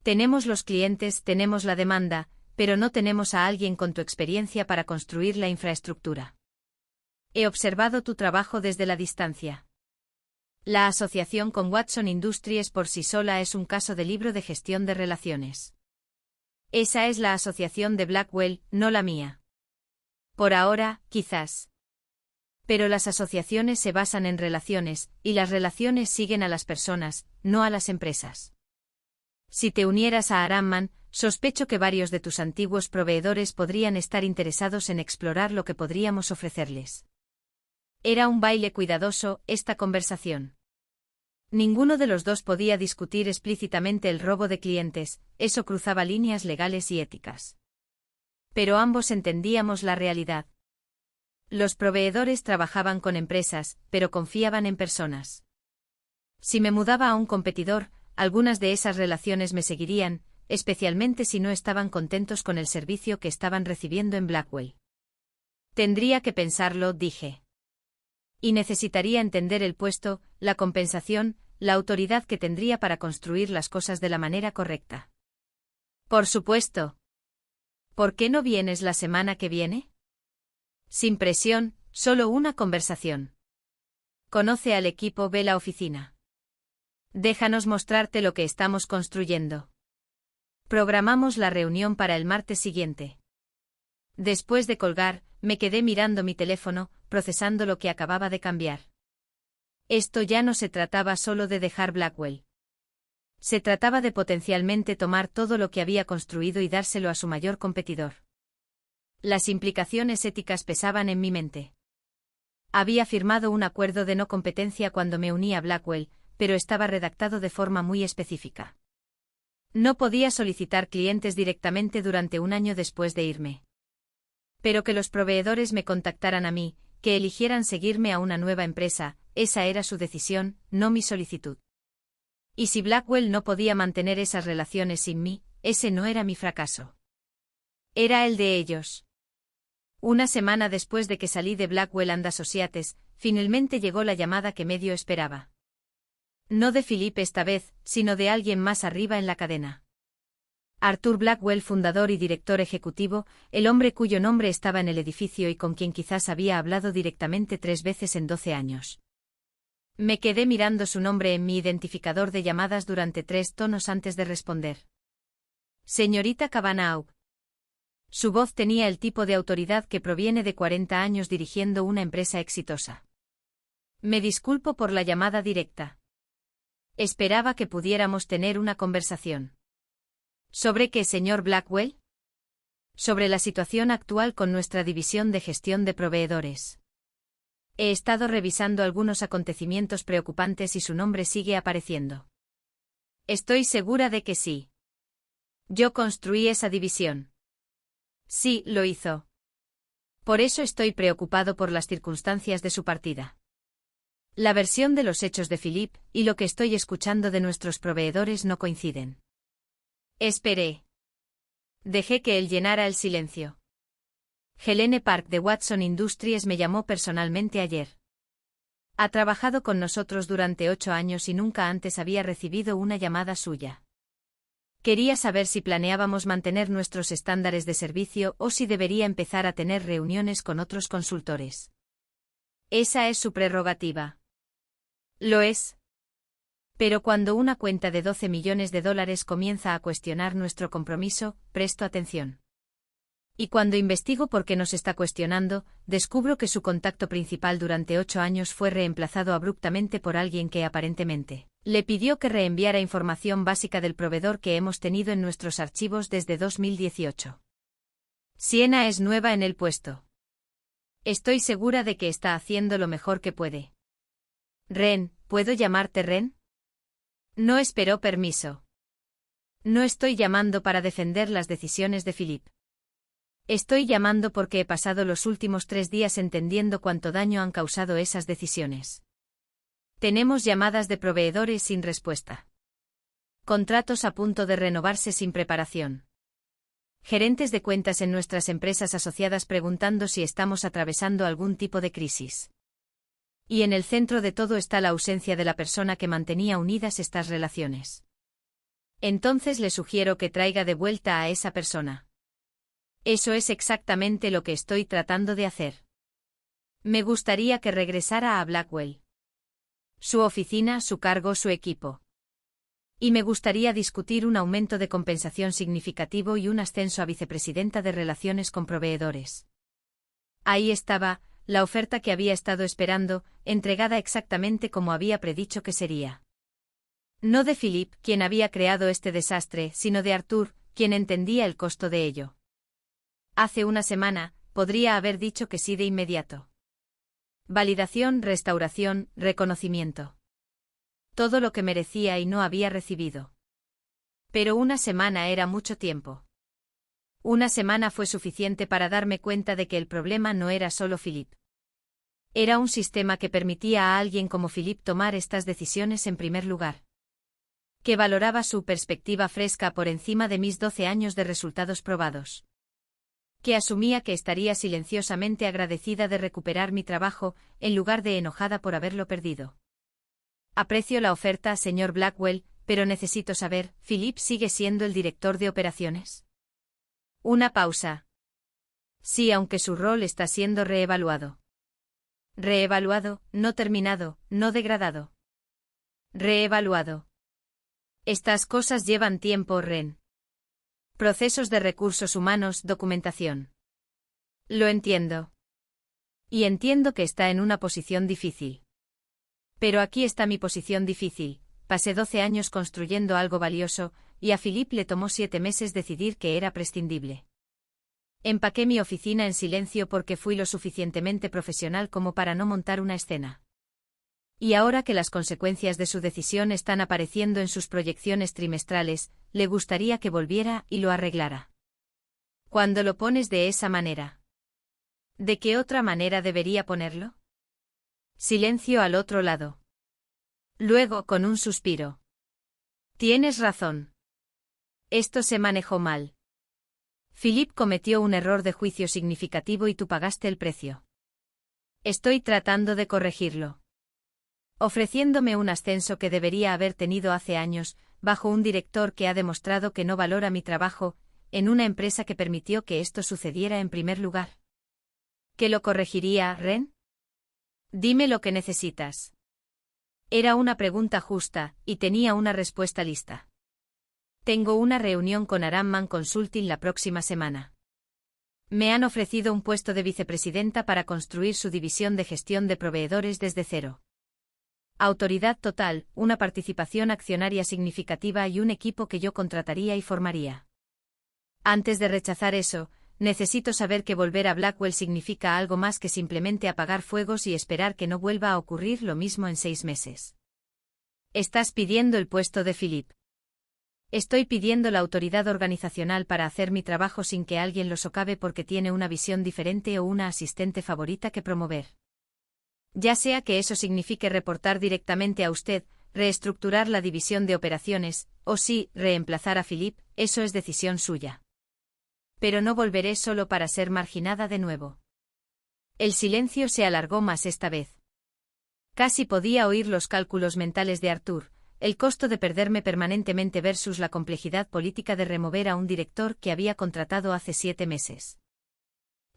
Tenemos los clientes, tenemos la demanda, pero no tenemos a alguien con tu experiencia para construir la infraestructura. He observado tu trabajo desde la distancia. La asociación con Watson Industries por sí sola es un caso de libro de gestión de relaciones. Esa es la asociación de Blackwell, no la mía. Por ahora, quizás. Pero las asociaciones se basan en relaciones, y las relaciones siguen a las personas, no a las empresas. Si te unieras a Aramman, sospecho que varios de tus antiguos proveedores podrían estar interesados en explorar lo que podríamos ofrecerles. Era un baile cuidadoso, esta conversación. Ninguno de los dos podía discutir explícitamente el robo de clientes, eso cruzaba líneas legales y éticas. Pero ambos entendíamos la realidad. Los proveedores trabajaban con empresas, pero confiaban en personas. Si me mudaba a un competidor, algunas de esas relaciones me seguirían, especialmente si no estaban contentos con el servicio que estaban recibiendo en Blackwell. Tendría que pensarlo, dije. Y necesitaría entender el puesto, la compensación, la autoridad que tendría para construir las cosas de la manera correcta. Por supuesto. ¿Por qué no vienes la semana que viene? Sin presión, solo una conversación. Conoce al equipo, ve la oficina. Déjanos mostrarte lo que estamos construyendo. Programamos la reunión para el martes siguiente. Después de colgar, me quedé mirando mi teléfono, procesando lo que acababa de cambiar. Esto ya no se trataba solo de dejar Blackwell. Se trataba de potencialmente tomar todo lo que había construido y dárselo a su mayor competidor. Las implicaciones éticas pesaban en mi mente. Había firmado un acuerdo de no competencia cuando me uní a Blackwell, pero estaba redactado de forma muy específica. No podía solicitar clientes directamente durante un año después de irme. Pero que los proveedores me contactaran a mí, que eligieran seguirme a una nueva empresa, esa era su decisión, no mi solicitud. Y si Blackwell no podía mantener esas relaciones sin mí, ese no era mi fracaso. Era el de ellos. Una semana después de que salí de Blackwell and Associates, finalmente llegó la llamada que medio esperaba. No de Philip esta vez, sino de alguien más arriba en la cadena. Arthur Blackwell, fundador y director ejecutivo, el hombre cuyo nombre estaba en el edificio y con quien quizás había hablado directamente 3 veces en 12 años. Me quedé mirando su nombre en mi identificador de llamadas durante 3 tonos antes de responder. Señorita Kavanagh. Su voz tenía el tipo de autoridad que proviene de 40 años dirigiendo una empresa exitosa. Me disculpo por la llamada directa. Esperaba que pudiéramos tener una conversación. ¿Sobre qué, señor Blackwell? Sobre la situación actual con nuestra división de gestión de proveedores. He estado revisando algunos acontecimientos preocupantes y su nombre sigue apareciendo. Estoy segura de que sí. Yo construí esa división. Sí, lo hizo. Por eso estoy preocupado por las circunstancias de su partida. La versión de los hechos de Philip y lo que estoy escuchando de nuestros proveedores no coinciden. Esperé. Dejé que él llenara el silencio. Helene Park de Watson Industries me llamó personalmente ayer. Ha trabajado con nosotros durante 8 años y nunca antes había recibido una llamada suya. Quería saber si planeábamos mantener nuestros estándares de servicio o si debería empezar a tener reuniones con otros consultores. Esa es su prerrogativa. Lo es. Pero cuando una cuenta de 12 millones de dólares comienza a cuestionar nuestro compromiso, presto atención. Y cuando investigo por qué nos está cuestionando, descubro que su contacto principal durante 8 años fue reemplazado abruptamente por alguien que aparentemente le pidió que reenviara información básica del proveedor que hemos tenido en nuestros archivos desde 2018. Sienna es nueva en el puesto. Estoy segura de que está haciendo lo mejor que puede. Ren, ¿puedo llamarte Ren? No esperó permiso. No estoy llamando para defender las decisiones de Philip. Estoy llamando porque he pasado los últimos 3 días entendiendo cuánto daño han causado esas decisiones. Tenemos llamadas de proveedores sin respuesta. Contratos a punto de renovarse sin preparación. Gerentes de cuentas en nuestras empresas asociadas preguntando si estamos atravesando algún tipo de crisis. Y en el centro de todo está la ausencia de la persona que mantenía unidas estas relaciones. Entonces le sugiero que traiga de vuelta a esa persona. Eso es exactamente lo que estoy tratando de hacer. Me gustaría que regresara a Blackwell. Su oficina, su cargo, su equipo. Y me gustaría discutir un aumento de compensación significativo y un ascenso a vicepresidenta de Relaciones con Proveedores. Ahí estaba, la oferta que había estado esperando, entregada exactamente como había predicho que sería. No de Philip, quien había creado este desastre, sino de Arthur, quien entendía el costo de ello. Hace una semana, podría haber dicho que sí de inmediato. Validación, restauración, reconocimiento. Todo lo que merecía y no había recibido. Pero una semana era mucho tiempo. Una semana fue suficiente para darme cuenta de que el problema no era solo Philip. Era un sistema que permitía a alguien como Philip tomar estas decisiones en primer lugar. Que valoraba su perspectiva fresca por encima de mis 12 años de resultados probados. Que asumía que estaría silenciosamente agradecida de recuperar mi trabajo, en lugar de enojada por haberlo perdido. Aprecio la oferta, señor Blackwell, pero necesito saber, ¿Philip sigue siendo el director de operaciones? Una pausa. Sí, aunque su rol está siendo reevaluado. Reevaluado, no terminado, no degradado. Reevaluado. Estas cosas llevan tiempo, Ren. Procesos de recursos humanos, documentación. Lo entiendo. Y entiendo que está en una posición difícil. Pero aquí está mi posición difícil. Pasé 12 años construyendo algo valioso, y a Philip le tomó 7 meses decidir que era prescindible. Empaqué mi oficina en silencio porque fui lo suficientemente profesional como para no montar una escena. Y ahora que las consecuencias de su decisión están apareciendo en sus proyecciones trimestrales, le gustaría que volviera y lo arreglara. Cuando lo pones de esa manera. ¿De qué otra manera debería ponerlo? Silencio al otro lado. Luego, con un suspiro. Tienes razón. Esto se manejó mal. Philip cometió un error de juicio significativo y tú pagaste el precio. Estoy tratando de corregirlo. Ofreciéndome un ascenso que debería haber tenido hace años, bajo un director que ha demostrado que no valora mi trabajo, en una empresa que permitió que esto sucediera en primer lugar. ¿Qué lo corregiría, Ren? Dime lo que necesitas. Era una pregunta justa, y tenía una respuesta lista. Tengo una reunión con Aramman Consulting la próxima semana. Me han ofrecido un puesto de vicepresidenta para construir su división de gestión de proveedores desde cero. Autoridad total, una participación accionaria significativa y un equipo que yo contrataría y formaría. Antes de rechazar eso, necesito saber que volver a Blackwell significa algo más que simplemente apagar fuegos y esperar que no vuelva a ocurrir lo mismo en 6 meses. Estás pidiendo el puesto de Philip. Estoy pidiendo la autoridad organizacional para hacer mi trabajo sin que alguien lo socave porque tiene una visión diferente o una asistente favorita que promover. Ya sea que eso signifique reportar directamente a usted, reestructurar la división de operaciones, o sí, reemplazar a Philip, eso es decisión suya. Pero no volveré solo para ser marginada de nuevo. El silencio se alargó más esta vez. Casi podía oír los cálculos mentales de Arthur, el costo de perderme permanentemente versus la complejidad política de remover a un director que había contratado hace 7 meses.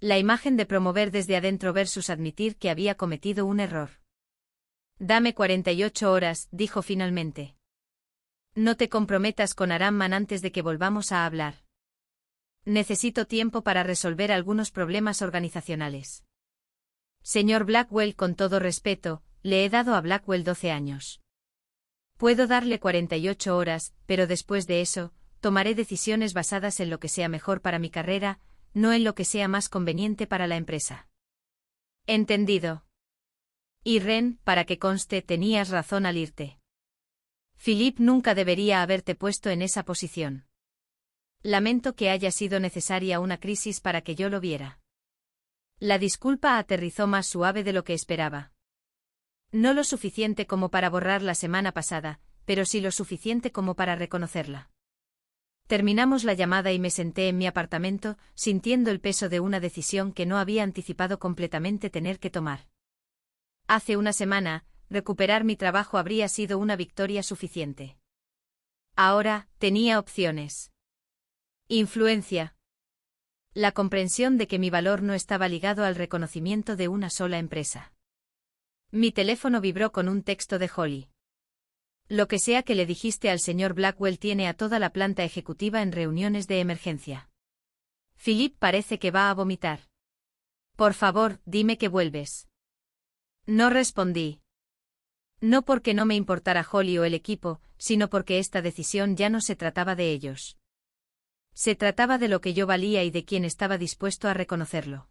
La imagen de promover desde adentro versus admitir que había cometido un error. Dame 48 horas, dijo finalmente. No te comprometas con Aram Man antes de que volvamos a hablar. Necesito tiempo para resolver algunos problemas organizacionales. Señor Blackwell, con todo respeto, le he dado a Blackwell 12 años. Puedo darle 48 horas, pero después de eso, tomaré decisiones basadas en lo que sea mejor para mi carrera, no en lo que sea más conveniente para la empresa. Entendido. Y Ren, para que conste, tenías razón al irte. Philip nunca debería haberte puesto en esa posición. Lamento que haya sido necesaria una crisis para que yo lo viera. La disculpa aterrizó más suave de lo que esperaba. No lo suficiente como para borrar la semana pasada, pero sí lo suficiente como para reconocerla. Terminamos la llamada y me senté en mi apartamento, sintiendo el peso de una decisión que no había anticipado completamente tener que tomar. Hace una semana, recuperar mi trabajo habría sido una victoria suficiente. Ahora, tenía opciones. Influencia. La comprensión de que mi valor no estaba ligado al reconocimiento de una sola empresa. Mi teléfono vibró con un texto de Holly. Lo que sea que le dijiste al señor Blackwell tiene a toda la planta ejecutiva en reuniones de emergencia. Philip parece que va a vomitar. Por favor, dime que vuelves. No respondí. No porque no me importara Holly o el equipo, sino porque esta decisión ya no se trataba de ellos. Se trataba de lo que yo valía y de quién estaba dispuesto a reconocerlo.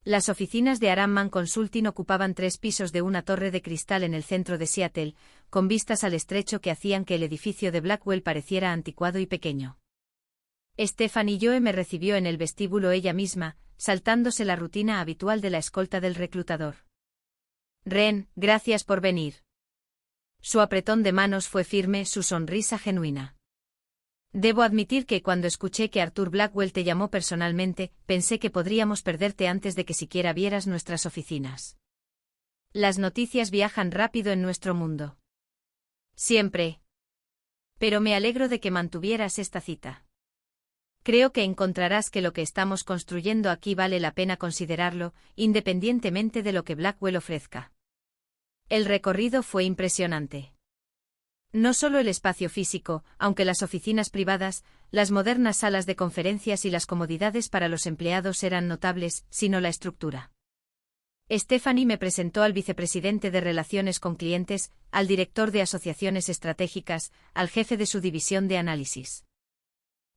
Las oficinas de Aram Man Consulting ocupaban 3 pisos de una torre de cristal en el centro de Seattle, con vistas al estrecho que hacían que el edificio de Blackwell pareciera anticuado y pequeño. Stephanie Joe me recibió en el vestíbulo ella misma, saltándose la rutina habitual de la escolta del reclutador. Ren, gracias por venir. Su apretón de manos fue firme, su sonrisa genuina. Debo admitir que cuando escuché que Arthur Blackwell te llamó personalmente, pensé que podríamos perderte antes de que siquiera vieras nuestras oficinas. Las noticias viajan rápido en nuestro mundo. Siempre. Pero me alegro de que mantuvieras esta cita. Creo que encontrarás que lo que estamos construyendo aquí vale la pena considerarlo, independientemente de lo que Blackwell ofrezca. El recorrido fue impresionante. No solo el espacio físico, aunque las oficinas privadas, las modernas salas de conferencias y las comodidades para los empleados eran notables, sino la estructura. Stephanie me presentó al vicepresidente de Relaciones con Clientes, al director de Asociaciones Estratégicas, al jefe de su división de análisis.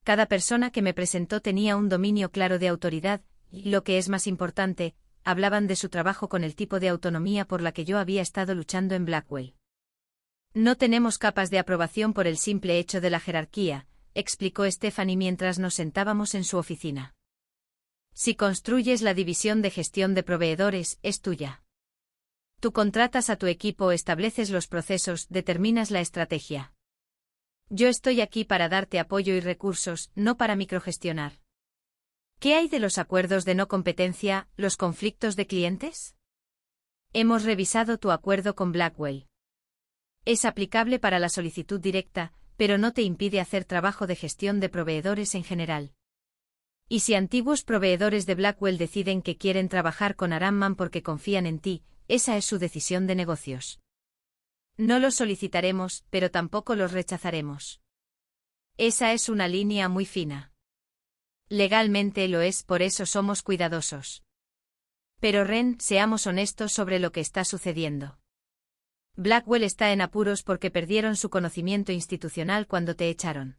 Cada persona que me presentó tenía un dominio claro de autoridad, y, lo que es más importante, hablaban de su trabajo con el tipo de autonomía por la que yo había estado luchando en Blackwell. No tenemos capas de aprobación por el simple hecho de la jerarquía, explicó Stephanie mientras nos sentábamos en su oficina. Si construyes la división de gestión de proveedores, es tuya. Tú contratas a tu equipo, estableces los procesos, determinas la estrategia. Yo estoy aquí para darte apoyo y recursos, no para microgestionar. ¿Qué hay de los acuerdos de no competencia, los conflictos de clientes? Hemos revisado tu acuerdo con Blackwell. Es aplicable para la solicitud directa, pero no te impide hacer trabajo de gestión de proveedores en general. Y si antiguos proveedores de Blackwell deciden que quieren trabajar con Aram Man porque confían en ti, esa es su decisión de negocios. No los solicitaremos, pero tampoco los rechazaremos. Esa es una línea muy fina. Legalmente lo es, por eso somos cuidadosos. Pero Ren, seamos honestos sobre lo que está sucediendo. Blackwell está en apuros porque perdieron su conocimiento institucional cuando te echaron.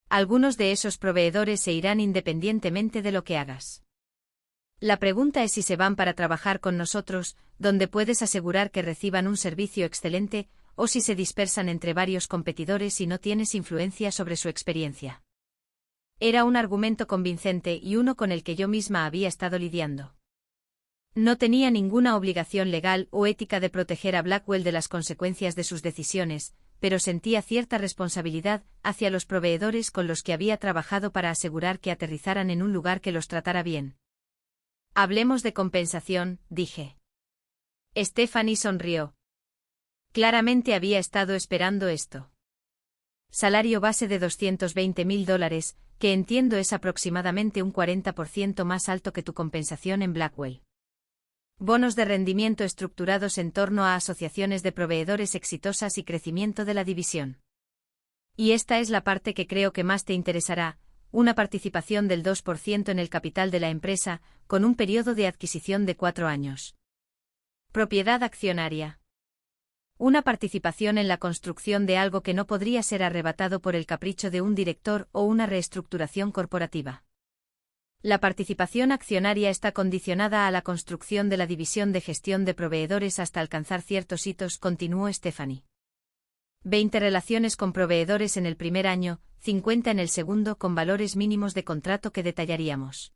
Algunos de esos proveedores se irán independientemente de lo que hagas. La pregunta es si se van para trabajar con nosotros, donde puedes asegurar que reciban un servicio excelente, o si se dispersan entre varios competidores y no tienes influencia sobre su experiencia. Era un argumento convincente y uno con el que yo misma había estado lidiando. No tenía ninguna obligación legal o ética de proteger a Blackwell de las consecuencias de sus decisiones, pero sentía cierta responsabilidad hacia los proveedores con los que había trabajado para asegurar que aterrizaran en un lugar que los tratara bien. Hablemos de compensación, dije. Stephanie sonrió. Claramente había estado esperando esto. Salario base de $220.000, que entiendo es aproximadamente un 40% más alto que tu compensación en Blackwell. Bonos de rendimiento estructurados en torno a asociaciones de proveedores exitosas y crecimiento de la división. Y esta es la parte que creo que más te interesará, una participación del 2% en el capital de la empresa, con un periodo de adquisición de 4 años. Propiedad accionaria. Una participación en la construcción de algo que no podría ser arrebatado por el capricho de un director o una reestructuración corporativa. La participación accionaria está condicionada a la construcción de la división de gestión de proveedores hasta alcanzar ciertos hitos, continuó Stephanie. 20 relaciones con proveedores en el primer año, 50 en el segundo, con valores mínimos de contrato que detallaríamos.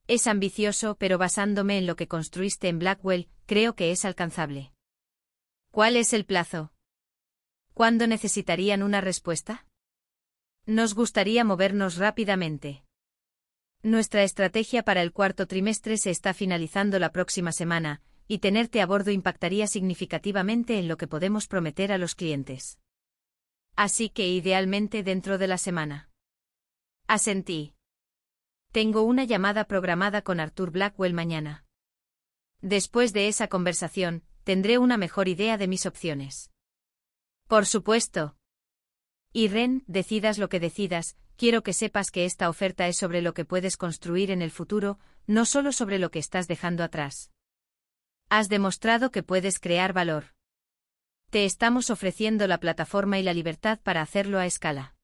Es ambicioso, pero basándome en lo que construiste en Blackwell, creo que es alcanzable. ¿Cuál es el plazo? ¿Cuándo necesitarían una respuesta? Nos gustaría movernos rápidamente. Nuestra estrategia para el cuarto trimestre se está finalizando la próxima semana, y tenerte a bordo impactaría significativamente en lo que podemos prometer a los clientes. Así que idealmente dentro de la semana. Asentí. Tengo una llamada programada con Arthur Blackwell mañana. Después de esa conversación, tendré una mejor idea de mis opciones. Por supuesto. Y Ren, decidas lo que decidas, quiero que sepas que esta oferta es sobre lo que puedes construir en el futuro, no solo sobre lo que estás dejando atrás. Has demostrado que puedes crear valor. Te estamos ofreciendo la plataforma y la libertad para hacerlo a escala.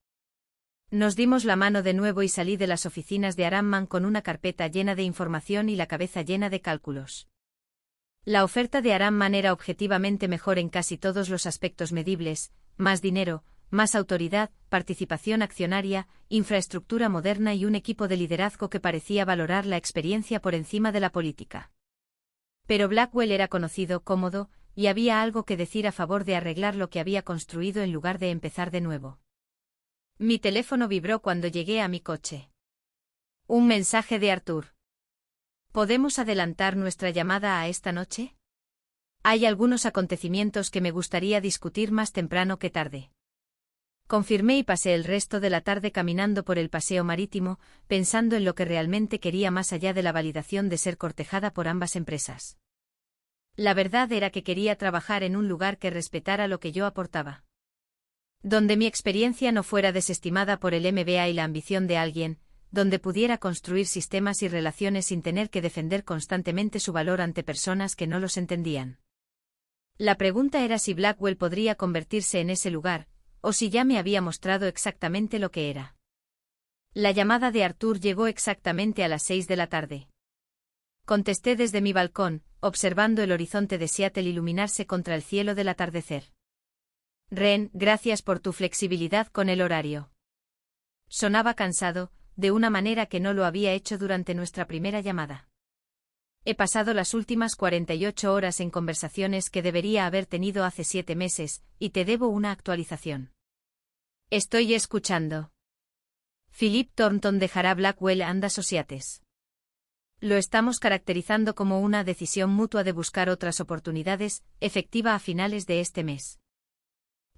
Nos dimos la mano de nuevo y salí de las oficinas de Aramman con una carpeta llena de información y la cabeza llena de cálculos. La oferta de Aramman era objetivamente mejor en casi todos los aspectos medibles: más dinero, más autoridad, participación accionaria, infraestructura moderna y un equipo de liderazgo que parecía valorar la experiencia por encima de la política. Pero Blackwell era conocido, cómodo, y había algo que decir a favor de arreglar lo que había construido en lugar de empezar de nuevo. Mi teléfono vibró cuando llegué a mi coche. Un mensaje de Arthur. ¿Podemos adelantar nuestra llamada a esta noche? Hay algunos acontecimientos que me gustaría discutir más temprano que tarde. Confirmé y pasé el resto de la tarde caminando por el paseo marítimo, pensando en lo que realmente quería más allá de la validación de ser cortejada por ambas empresas. La verdad era que quería trabajar en un lugar que respetara lo que yo aportaba. Donde mi experiencia no fuera desestimada por el MBA y la ambición de alguien, donde pudiera construir sistemas y relaciones sin tener que defender constantemente su valor ante personas que no los entendían. La pregunta era si Blackwell podría convertirse en ese lugar, o si ya me había mostrado exactamente lo que era. La llamada de Arthur llegó exactamente a las 6 de la tarde. Contesté desde mi balcón, observando el horizonte de Seattle iluminarse contra el cielo del atardecer. Ren, gracias por tu flexibilidad con el horario. Sonaba cansado, de una manera que no lo había hecho durante nuestra primera llamada. He pasado las últimas 48 horas en conversaciones que debería haber tenido hace 7 meses, y te debo una actualización. Estoy escuchando. Philip Thornton dejará Blackwell and Associates. Lo estamos caracterizando como una decisión mutua de buscar otras oportunidades, efectiva a finales de este mes.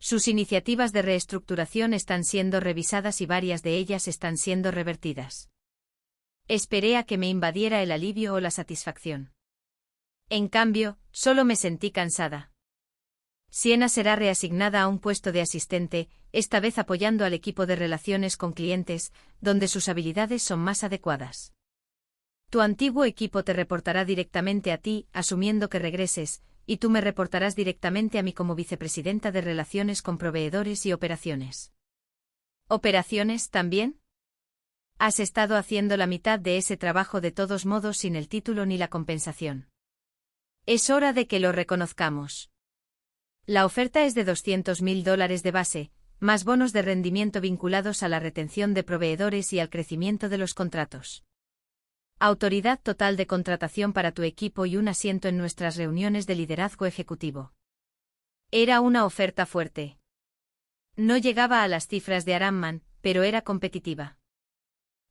Sus iniciativas de reestructuración están siendo revisadas y varias de ellas están siendo revertidas. Esperé a que me invadiera el alivio o la satisfacción. En cambio, solo me sentí cansada. Sienna será reasignada a un puesto de asistente, esta vez apoyando al equipo de relaciones con clientes, donde sus habilidades son más adecuadas. Tu antiguo equipo te reportará directamente a ti, asumiendo que regreses, y tú me reportarás directamente a mí como vicepresidenta de Relaciones con Proveedores y Operaciones. ¿Operaciones también? Has estado haciendo la mitad de ese trabajo de todos modos sin el título ni la compensación. Es hora de que lo reconozcamos. La oferta es de $200.000 de base, más bonos de rendimiento vinculados a la retención de proveedores y al crecimiento de los contratos. Autoridad total de contratación para tu equipo y un asiento en nuestras reuniones de liderazgo ejecutivo. Era una oferta fuerte. No llegaba a las cifras de Aramman, pero era competitiva.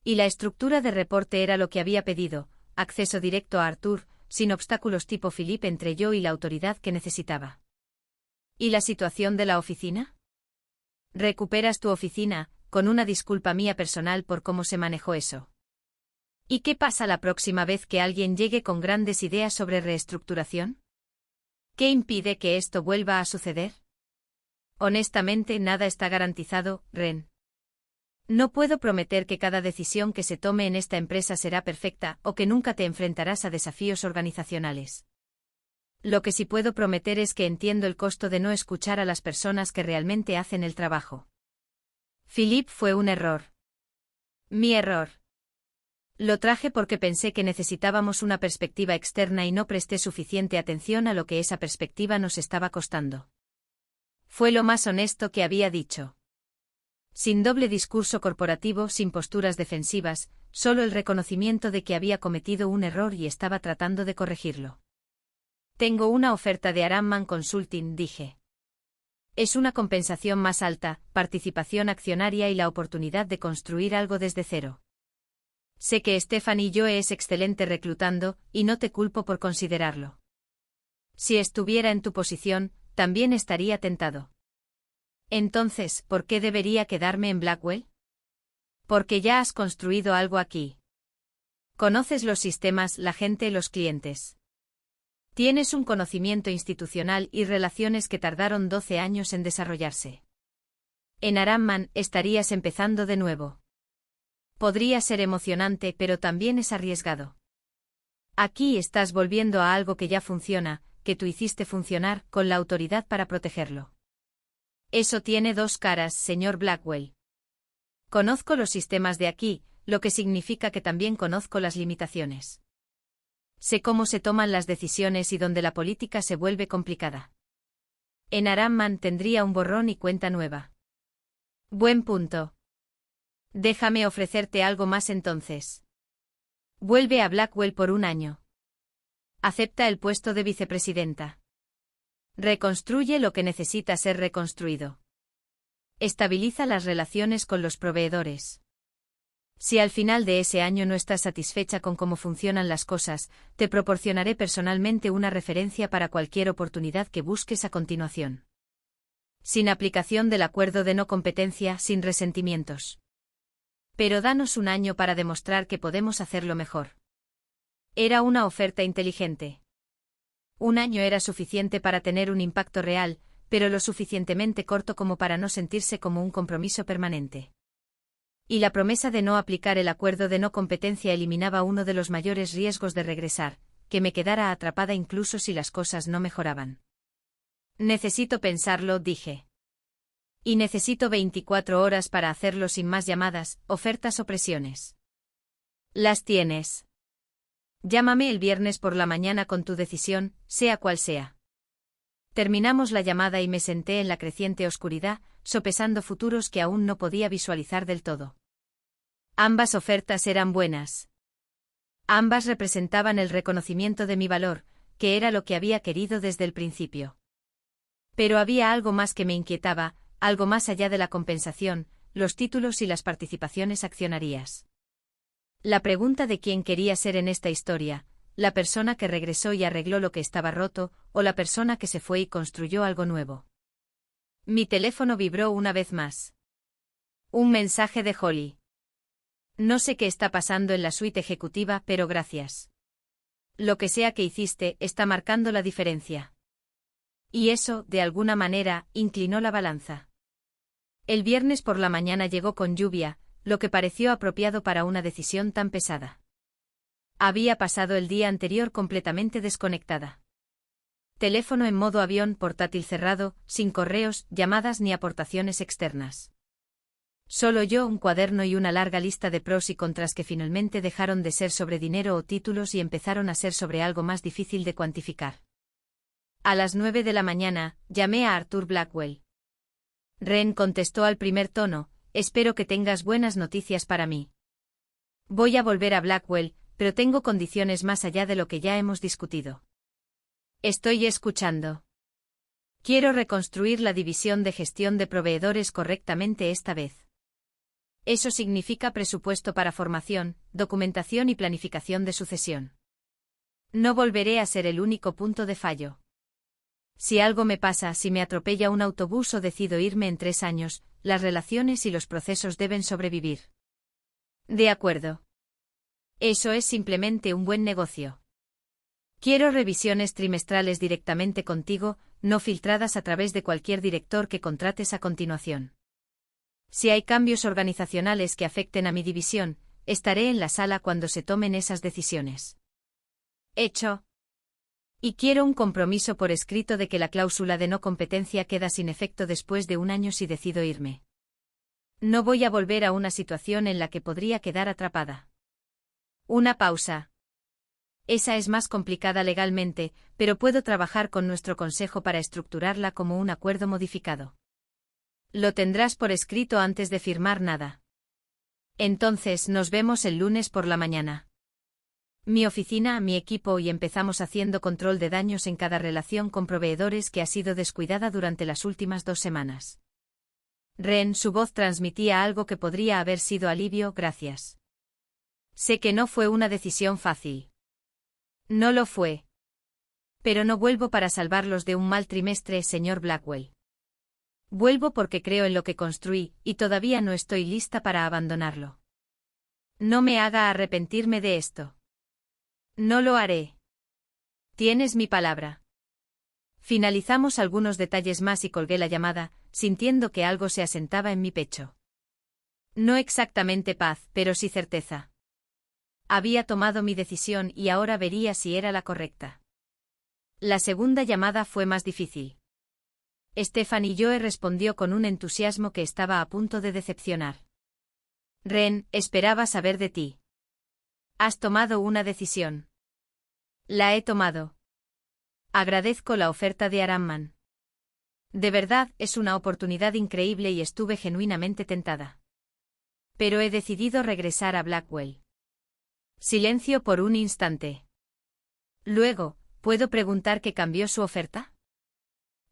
Y la estructura de reporte era lo que había pedido: acceso directo a Arthur, sin obstáculos tipo Philip entre yo y la autoridad que necesitaba. ¿Y la situación de la oficina? ¿Recuperas tu oficina, con una disculpa mía personal por cómo se manejó eso. ¿Y qué pasa la próxima vez que alguien llegue con grandes ideas sobre reestructuración? ¿Qué impide que esto vuelva a suceder? Honestamente, nada está garantizado, Ren. No puedo prometer que cada decisión que se tome en esta empresa será perfecta o que nunca te enfrentarás a desafíos organizacionales. Lo que sí puedo prometer es que entiendo el costo de no escuchar a las personas que realmente hacen el trabajo. Philip, fue un error. Mi error. Lo traje porque pensé que necesitábamos una perspectiva externa y no presté suficiente atención a lo que esa perspectiva nos estaba costando. Fue lo más honesto que había dicho. Sin doble discurso corporativo, sin posturas defensivas, solo el reconocimiento de que había cometido un error y estaba tratando de corregirlo. Tengo una oferta de Aramman Consulting, dije. Es una compensación más alta, participación accionaria y la oportunidad de construir algo desde cero. Sé que Stephanie Joe es excelente reclutando, y no te culpo por considerarlo. Si estuviera en tu posición, también estaría tentado. Entonces, ¿por qué debería quedarme en Blackwell? Porque ya has construido algo aquí. Conoces los sistemas, la gente, los clientes. Tienes un conocimiento institucional y relaciones que tardaron 12 años en desarrollarse. En Aramman estarías empezando de nuevo. Podría ser emocionante, pero también es arriesgado. Aquí estás volviendo a algo que ya funciona, que tú hiciste funcionar, con la autoridad para protegerlo. Eso tiene dos caras, señor Blackwell. Conozco los sistemas de aquí, lo que significa que también conozco las limitaciones. Sé cómo se toman las decisiones y dónde la política se vuelve complicada. En Aramman tendría un borrón y cuenta nueva. Buen punto. Déjame ofrecerte algo más entonces. Vuelve a Blackwell por un año. Acepta el puesto de vicepresidenta. Reconstruye lo que necesita ser reconstruido. Estabiliza las relaciones con los proveedores. Si al final de ese año no estás satisfecha con cómo funcionan las cosas, te proporcionaré personalmente una referencia para cualquier oportunidad que busques a continuación. Sin aplicación del acuerdo de no competencia, sin resentimientos. Pero danos un año para demostrar que podemos hacerlo mejor. Era una oferta inteligente. Un año era suficiente para tener un impacto real, pero lo suficientemente corto como para no sentirse como un compromiso permanente. Y la promesa de no aplicar el acuerdo de no competencia eliminaba uno de los mayores riesgos de regresar, que me quedara atrapada incluso si las cosas no mejoraban. Necesito pensarlo, dije. Y necesito 24 horas para hacerlo sin más llamadas, ofertas o presiones. Las tienes. Llámame el viernes por la mañana con tu decisión, sea cual sea. Terminamos la llamada y me senté en la creciente oscuridad, sopesando futuros que aún no podía visualizar del todo. Ambas ofertas eran buenas. Ambas representaban el reconocimiento de mi valor, que era lo que había querido desde el principio. Pero había algo más que me inquietaba, algo más allá de la compensación, los títulos y las participaciones accionarias. La pregunta de quién quería ser en esta historia, la persona que regresó y arregló lo que estaba roto, o la persona que se fue y construyó algo nuevo. Mi teléfono vibró una vez más. Un mensaje de Holly. No sé qué está pasando en la suite ejecutiva, pero gracias. Lo que sea que hiciste está marcando la diferencia. Y eso, de alguna manera, inclinó la balanza. El viernes por la mañana llegó con lluvia, lo que pareció apropiado para una decisión tan pesada. Había pasado el día anterior completamente desconectada. Teléfono en modo avión, portátil cerrado, sin correos, llamadas ni aportaciones externas. Solo yo, un cuaderno y una larga lista de pros y contras que finalmente dejaron de ser sobre dinero o títulos y empezaron a ser sobre algo más difícil de cuantificar. A las 9 de la mañana, llamé a Arthur Blackwell. Ren, contestó al primer tono, espero que tengas buenas noticias para mí. Voy a volver a Blackwell, pero tengo condiciones más allá de lo que ya hemos discutido. Estoy escuchando. Quiero reconstruir la división de gestión de proveedores correctamente esta vez. Eso significa presupuesto para formación, documentación y planificación de sucesión. No volveré a ser el único punto de fallo. Si algo me pasa, si me atropella un autobús o decido irme en 3 años, las relaciones y los procesos deben sobrevivir. De acuerdo. Eso es simplemente un buen negocio. Quiero revisiones trimestrales directamente contigo, no filtradas a través de cualquier director que contrates a continuación. Si hay cambios organizacionales que afecten a mi división, estaré en la sala cuando se tomen esas decisiones. Hecho. Y quiero un compromiso por escrito de que la cláusula de no competencia queda sin efecto después de 1 año si decido irme. No voy a volver a una situación en la que podría quedar atrapada. Una pausa. Esa es más complicada legalmente, pero puedo trabajar con nuestro consejo para estructurarla como un acuerdo modificado. Lo tendrás por escrito antes de firmar nada. Entonces nos vemos el lunes por la mañana. Mi oficina, mi equipo y empezamos haciendo control de daños en cada relación con proveedores que ha sido descuidada durante las últimas 2 semanas. Ren, su voz transmitía algo que podría haber sido alivio, gracias. Sé que no fue una decisión fácil. No lo fue. Pero no vuelvo para salvarlos de un mal trimestre, señor Blackwell. Vuelvo porque creo en lo que construí, y todavía no estoy lista para abandonarlo. No me haga arrepentirme de esto. No lo haré. Tienes mi palabra. Finalizamos algunos detalles más y colgué la llamada, sintiendo que algo se asentaba en mi pecho. No exactamente paz, pero sí certeza. Había tomado mi decisión y ahora vería si era la correcta. La segunda llamada fue más difícil. Stephanie Joe respondió con un entusiasmo que estaba a punto de decepcionar. Ren, esperaba saber de ti. Has tomado una decisión. La he tomado. Agradezco la oferta de Aramman. De verdad, es una oportunidad increíble y estuve genuinamente tentada. Pero he decidido regresar a Blackwell. Silencio por un instante. Luego, ¿puedo preguntar qué cambió su oferta?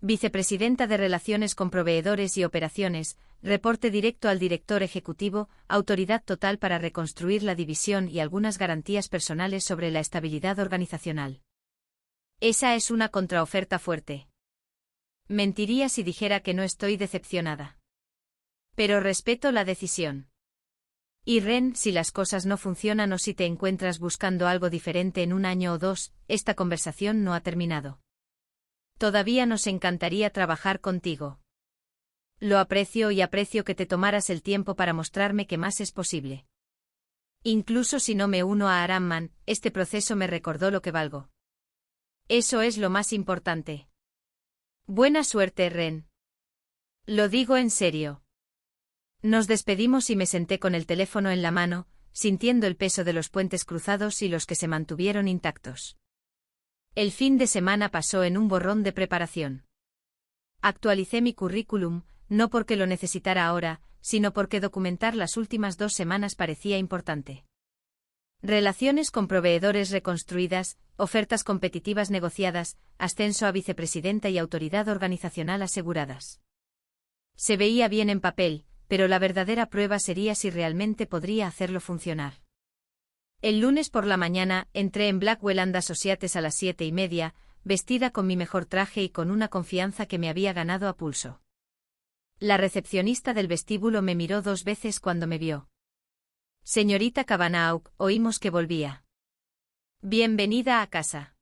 Vicepresidenta de Relaciones con Proveedores y Operaciones, reporte directo al director ejecutivo, autoridad total para reconstruir la división y algunas garantías personales sobre la estabilidad organizacional. Esa es una contraoferta fuerte. Mentiría si dijera que no estoy decepcionada. Pero respeto la decisión. Y Ren, si las cosas no funcionan o si te encuentras buscando algo diferente en 1 año o 2, esta conversación no ha terminado. Todavía nos encantaría trabajar contigo. Lo aprecio y aprecio que te tomaras el tiempo para mostrarme que más es posible. Incluso si no me uno a Aramman, este proceso me recordó lo que valgo. Eso es lo más importante. Buena suerte, Ren. Lo digo en serio. Nos despedimos y me senté con el teléfono en la mano, sintiendo el peso de los puentes cruzados y los que se mantuvieron intactos. El fin de semana pasó en un borrón de preparación. Actualicé mi currículum, no porque lo necesitara ahora, sino porque documentar las últimas 2 semanas parecía importante. Relaciones con proveedores reconstruidas, ofertas competitivas negociadas, ascenso a vicepresidenta y autoridad organizacional aseguradas. Se veía bien en papel, pero la verdadera prueba sería si realmente podría hacerlo funcionar. El lunes por la mañana, entré en Blackwell and Associates a las 7:30, vestida con mi mejor traje y con una confianza que me había ganado a pulso. La recepcionista del vestíbulo me miró 2 veces cuando me vio. Señorita Cavanagh, oímos que volvía. Bienvenida a casa.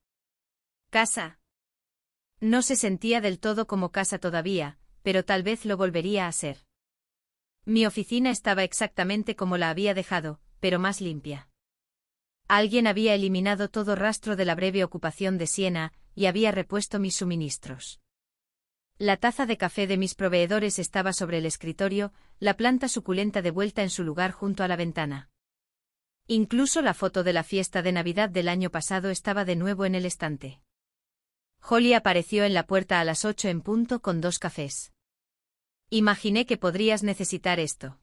¿Casa? No se sentía del todo como casa todavía, pero tal vez lo volvería a ser. Mi oficina estaba exactamente como la había dejado, pero más limpia. Alguien había eliminado todo rastro de la breve ocupación de Siena, y había repuesto mis suministros. La taza de café de mis proveedores estaba sobre el escritorio, la planta suculenta de vuelta en su lugar junto a la ventana. Incluso la foto de la fiesta de Navidad del año pasado estaba de nuevo en el estante. Holly apareció en la puerta a las 8 en punto con 2 cafés. Imaginé que podrías necesitar esto.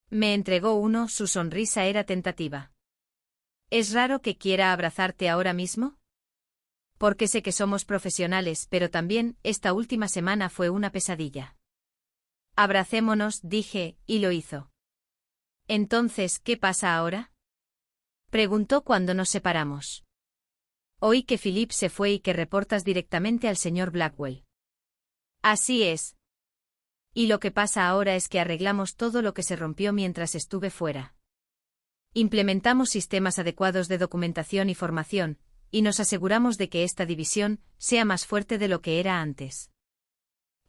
Me entregó uno, su sonrisa era tentativa. ¿Es raro que quiera abrazarte ahora mismo? Porque sé que somos profesionales, pero también, esta última semana fue una pesadilla. Abracémonos, dije, y lo hizo. Entonces, ¿qué pasa ahora? Preguntó cuando nos separamos. Oí que Philip se fue y que reportas directamente al señor Blackwell. Así es. Y lo que pasa ahora es que arreglamos todo lo que se rompió mientras estuve fuera. Implementamos sistemas adecuados de documentación y formación, y nos aseguramos de que esta división sea más fuerte de lo que era antes.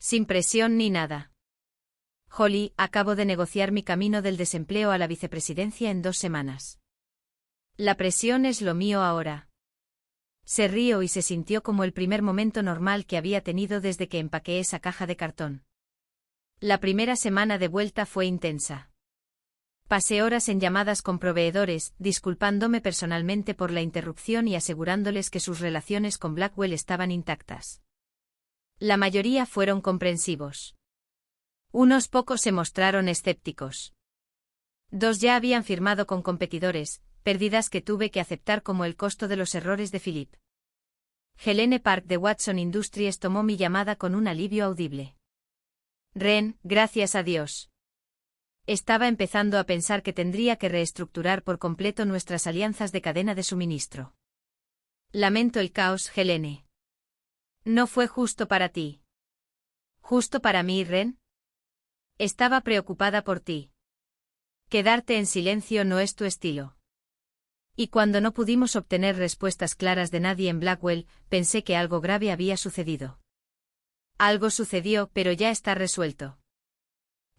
Sin presión ni nada. Holly, acabo de negociar mi camino del desempleo a la vicepresidencia en 2 semanas. La presión es lo mío ahora. Se rió y se sintió como el primer momento normal que había tenido desde que empaqué esa caja de cartón. La primera semana de vuelta fue intensa. Pasé horas en llamadas con proveedores, disculpándome personalmente por la interrupción y asegurándoles que sus relaciones con Blackwell estaban intactas. La mayoría fueron comprensivos. Unos pocos se mostraron escépticos. 2 ya habían firmado con competidores, pérdidas que tuve que aceptar como el costo de los errores de Philip. Helene Park de Watson Industries tomó mi llamada con un alivio audible. Ren, gracias a Dios. Estaba empezando a pensar que tendría que reestructurar por completo nuestras alianzas de cadena de suministro. Lamento el caos, Helene. No fue justo para ti. ¿Justo para mí, Ren? Estaba preocupada por ti. Quedarte en silencio no es tu estilo. Y cuando no pudimos obtener respuestas claras de nadie en Blackwell, pensé que algo grave había sucedido. Algo sucedió, pero ya está resuelto.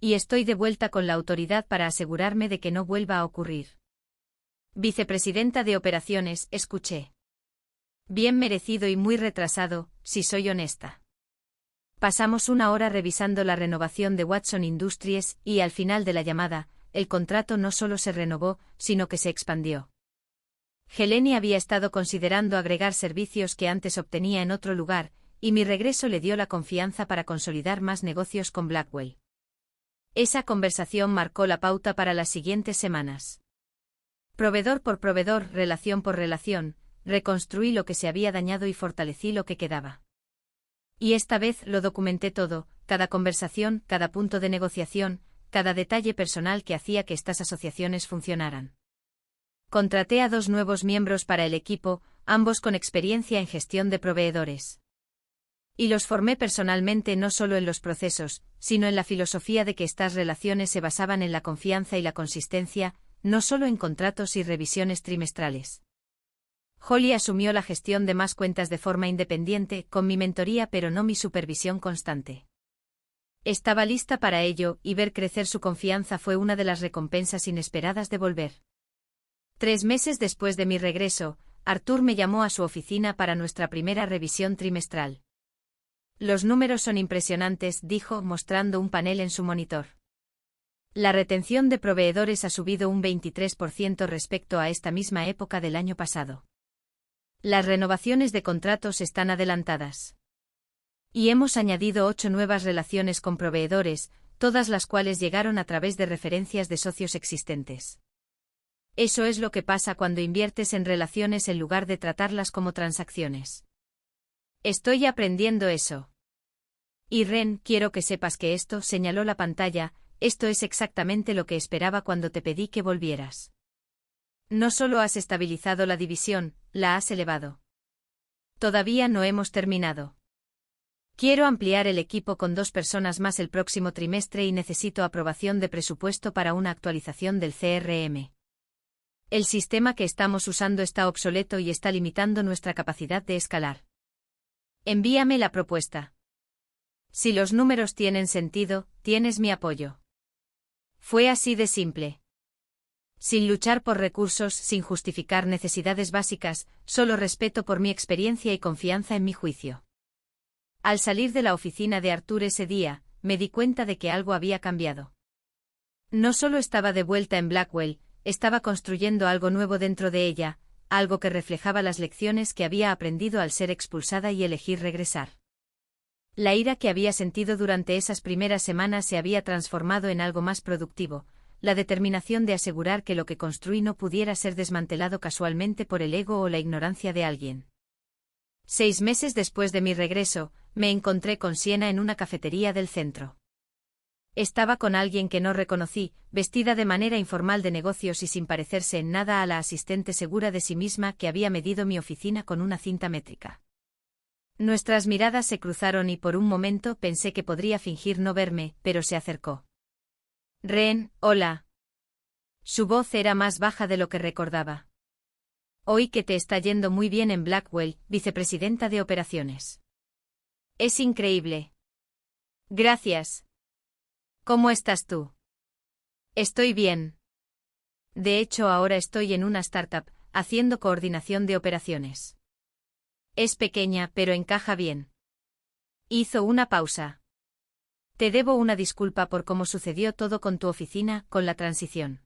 Y estoy de vuelta con la autoridad para asegurarme de que no vuelva a ocurrir. Vicepresidenta de Operaciones, escuché. Bien merecido y muy retrasado, si soy honesta. Pasamos 1 hora revisando la renovación de Watson Industries y al final de la llamada, el contrato no solo se renovó, sino que se expandió. Helene había estado considerando agregar servicios que antes obtenía en otro lugar, y mi regreso le dio la confianza para consolidar más negocios con Blackwell. Esa conversación marcó la pauta para las siguientes semanas. Proveedor por proveedor, relación por relación, reconstruí lo que se había dañado y fortalecí lo que quedaba. Y esta vez lo documenté todo, cada conversación, cada punto de negociación, cada detalle personal que hacía que estas asociaciones funcionaran. Contraté a 2 nuevos miembros para el equipo, ambos con experiencia en gestión de proveedores. Y los formé personalmente no solo en los procesos, sino en la filosofía de que estas relaciones se basaban en la confianza y la consistencia, no solo en contratos y revisiones trimestrales. Holly asumió la gestión de más cuentas de forma independiente, con mi mentoría pero no mi supervisión constante. Estaba lista para ello, y ver crecer su confianza fue una de las recompensas inesperadas de volver. 3 meses después de mi regreso, Arthur me llamó a su oficina para nuestra primera revisión trimestral. Los números son impresionantes, dijo, mostrando un panel en su monitor. La retención de proveedores ha subido un 23% respecto a esta misma época del año pasado. Las renovaciones de contratos están adelantadas. Y hemos añadido 8 nuevas relaciones con proveedores, todas las cuales llegaron a través de referencias de socios existentes. Eso es lo que pasa cuando inviertes en relaciones en lugar de tratarlas como transacciones. Estoy aprendiendo eso. Y Ren, quiero que sepas que esto, señaló la pantalla, esto es exactamente lo que esperaba cuando te pedí que volvieras. No solo has estabilizado la división, la has elevado. Todavía no hemos terminado. Quiero ampliar el equipo con 2 personas más el próximo trimestre y necesito aprobación de presupuesto para una actualización del CRM. El sistema que estamos usando está obsoleto y está limitando nuestra capacidad de escalar. Envíame la propuesta. Si los números tienen sentido, tienes mi apoyo. Fue así de simple. Sin luchar por recursos, sin justificar necesidades básicas, solo respeto por mi experiencia y confianza en mi juicio. Al salir de la oficina de Arthur ese día, me di cuenta de que algo había cambiado. No solo estaba de vuelta en Blackwell, estaba construyendo algo nuevo dentro de ella, algo que reflejaba las lecciones que había aprendido al ser expulsada y elegir regresar. La ira que había sentido durante esas primeras semanas se había transformado en algo más productivo, la determinación de asegurar que lo que construí no pudiera ser desmantelado casualmente por el ego o la ignorancia de alguien. 6 meses después de mi regreso, me encontré con Sienna en una cafetería del centro. Estaba con alguien que no reconocí, vestida de manera informal de negocios y sin parecerse en nada a la asistente segura de sí misma que había medido mi oficina con una cinta métrica. Nuestras miradas se cruzaron y por un momento pensé que podría fingir no verme, pero se acercó. Ren, hola. Su voz era más baja de lo que recordaba. Oí que te está yendo muy bien en Blackwell, vicepresidenta de operaciones. Es increíble. Gracias. ¿Cómo estás tú? Estoy bien. De hecho, ahora estoy en una startup, haciendo coordinación de operaciones. Es pequeña, pero encaja bien. Hizo una pausa. Te debo una disculpa por cómo sucedió todo con tu oficina, con la transición.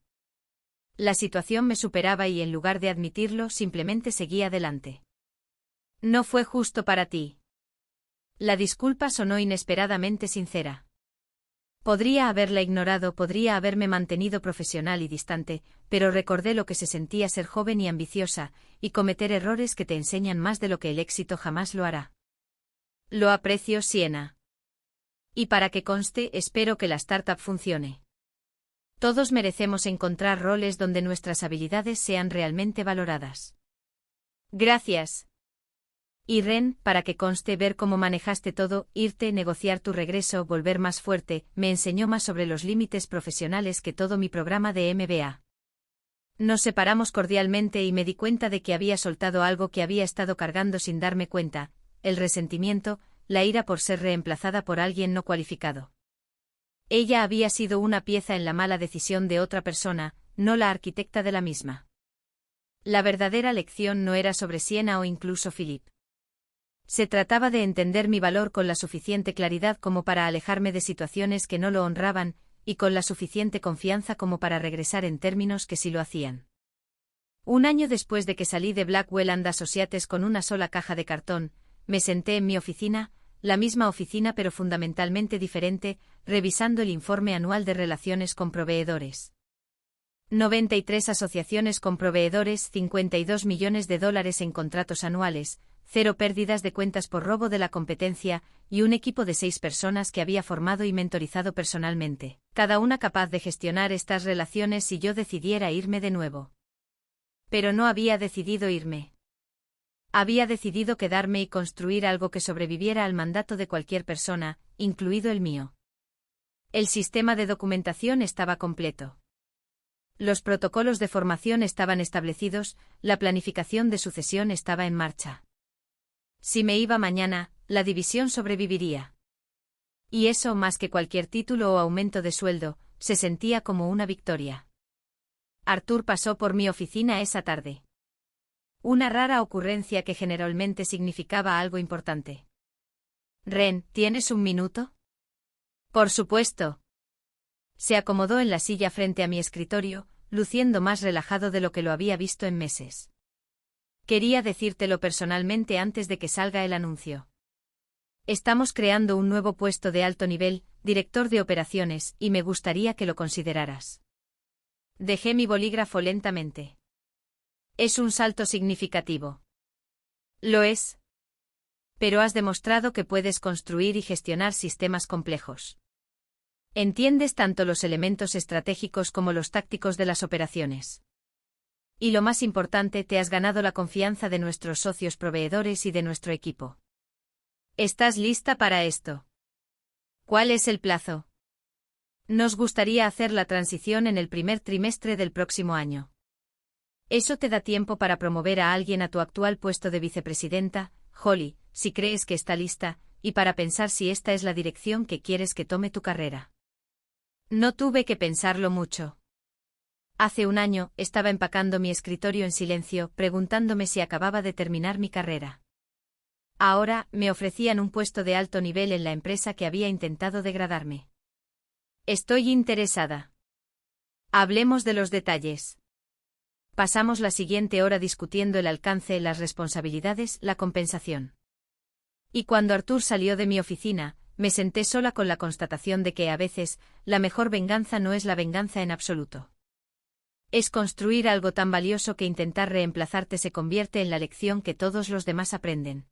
La situación me superaba y en lugar de admitirlo, simplemente seguí adelante. No fue justo para ti. La disculpa sonó inesperadamente sincera. Podría haberla ignorado, podría haberme mantenido profesional y distante, pero recordé lo que se sentía ser joven y ambiciosa, y cometer errores que te enseñan más de lo que el éxito jamás lo hará. Lo aprecio, Sienna. Y para que conste, espero que la startup funcione. Todos merecemos encontrar roles donde nuestras habilidades sean realmente valoradas. Gracias. Y Ren, para que conste ver cómo manejaste todo, irte, negociar tu regreso, volver más fuerte, me enseñó más sobre los límites profesionales que todo mi programa de MBA. Nos separamos cordialmente y me di cuenta de que había soltado algo que había estado cargando sin darme cuenta, el resentimiento, la ira por ser reemplazada por alguien no cualificado. Ella había sido una pieza en la mala decisión de otra persona, no la arquitecta de la misma. La verdadera lección no era sobre Sienna o incluso Philip. Se trataba de entender mi valor con la suficiente claridad como para alejarme de situaciones que no lo honraban, y con la suficiente confianza como para regresar en términos que sí lo hacían. Un año después de que salí de Blackwell and Associates con una sola caja de cartón, me senté en mi oficina, la misma oficina pero fundamentalmente diferente, revisando el informe anual de relaciones con proveedores. 93 asociaciones con proveedores, $52 millones en contratos anuales, 0 pérdidas de cuentas por robo de la competencia, y un equipo de 6 personas que había formado y mentorizado personalmente, cada una capaz de gestionar estas relaciones si yo decidiera irme de nuevo. Pero no había decidido irme. Había decidido quedarme y construir algo que sobreviviera al mandato de cualquier persona, incluido el mío. El sistema de documentación estaba completo. Los protocolos de formación estaban establecidos, la planificación de sucesión estaba en marcha. Si me iba mañana, la división sobreviviría. Y eso, más que cualquier título o aumento de sueldo, se sentía como una victoria. Arthur pasó por mi oficina esa tarde. Una rara ocurrencia que generalmente significaba algo importante. Ren, ¿tienes un minuto? Por supuesto. Se acomodó en la silla frente a mi escritorio, luciendo más relajado de lo que lo había visto en meses. Quería decírtelo personalmente antes de que salga el anuncio. Estamos creando un nuevo puesto de alto nivel, director de operaciones, y me gustaría que lo consideraras. Dejé mi bolígrafo lentamente. Es un salto significativo. Lo es. Pero has demostrado que puedes construir y gestionar sistemas complejos. Entiendes tanto los elementos estratégicos como los tácticos de las operaciones. Y lo más importante, te has ganado la confianza de nuestros socios proveedores y de nuestro equipo. ¿Estás lista para esto? ¿Cuál es el plazo? Nos gustaría hacer la transición en el primer trimestre del próximo año. Eso te da tiempo para promover a alguien a tu actual puesto de vicepresidenta, Holly, si crees que está lista, y para pensar si esta es la dirección que quieres que tome tu carrera. No tuve que pensarlo mucho. Hace un año, estaba empacando mi escritorio en silencio, preguntándome si acababa de terminar mi carrera. Ahora, me ofrecían un puesto de alto nivel en la empresa que había intentado degradarme. Estoy interesada. Hablemos de los detalles. Pasamos la siguiente hora discutiendo el alcance, las responsabilidades, la compensación. Y cuando Arthur salió de mi oficina, me senté sola con la constatación de que a veces, la mejor venganza no es la venganza en absoluto. Es construir algo tan valioso que intentar reemplazarte se convierte en la lección que todos los demás aprenden.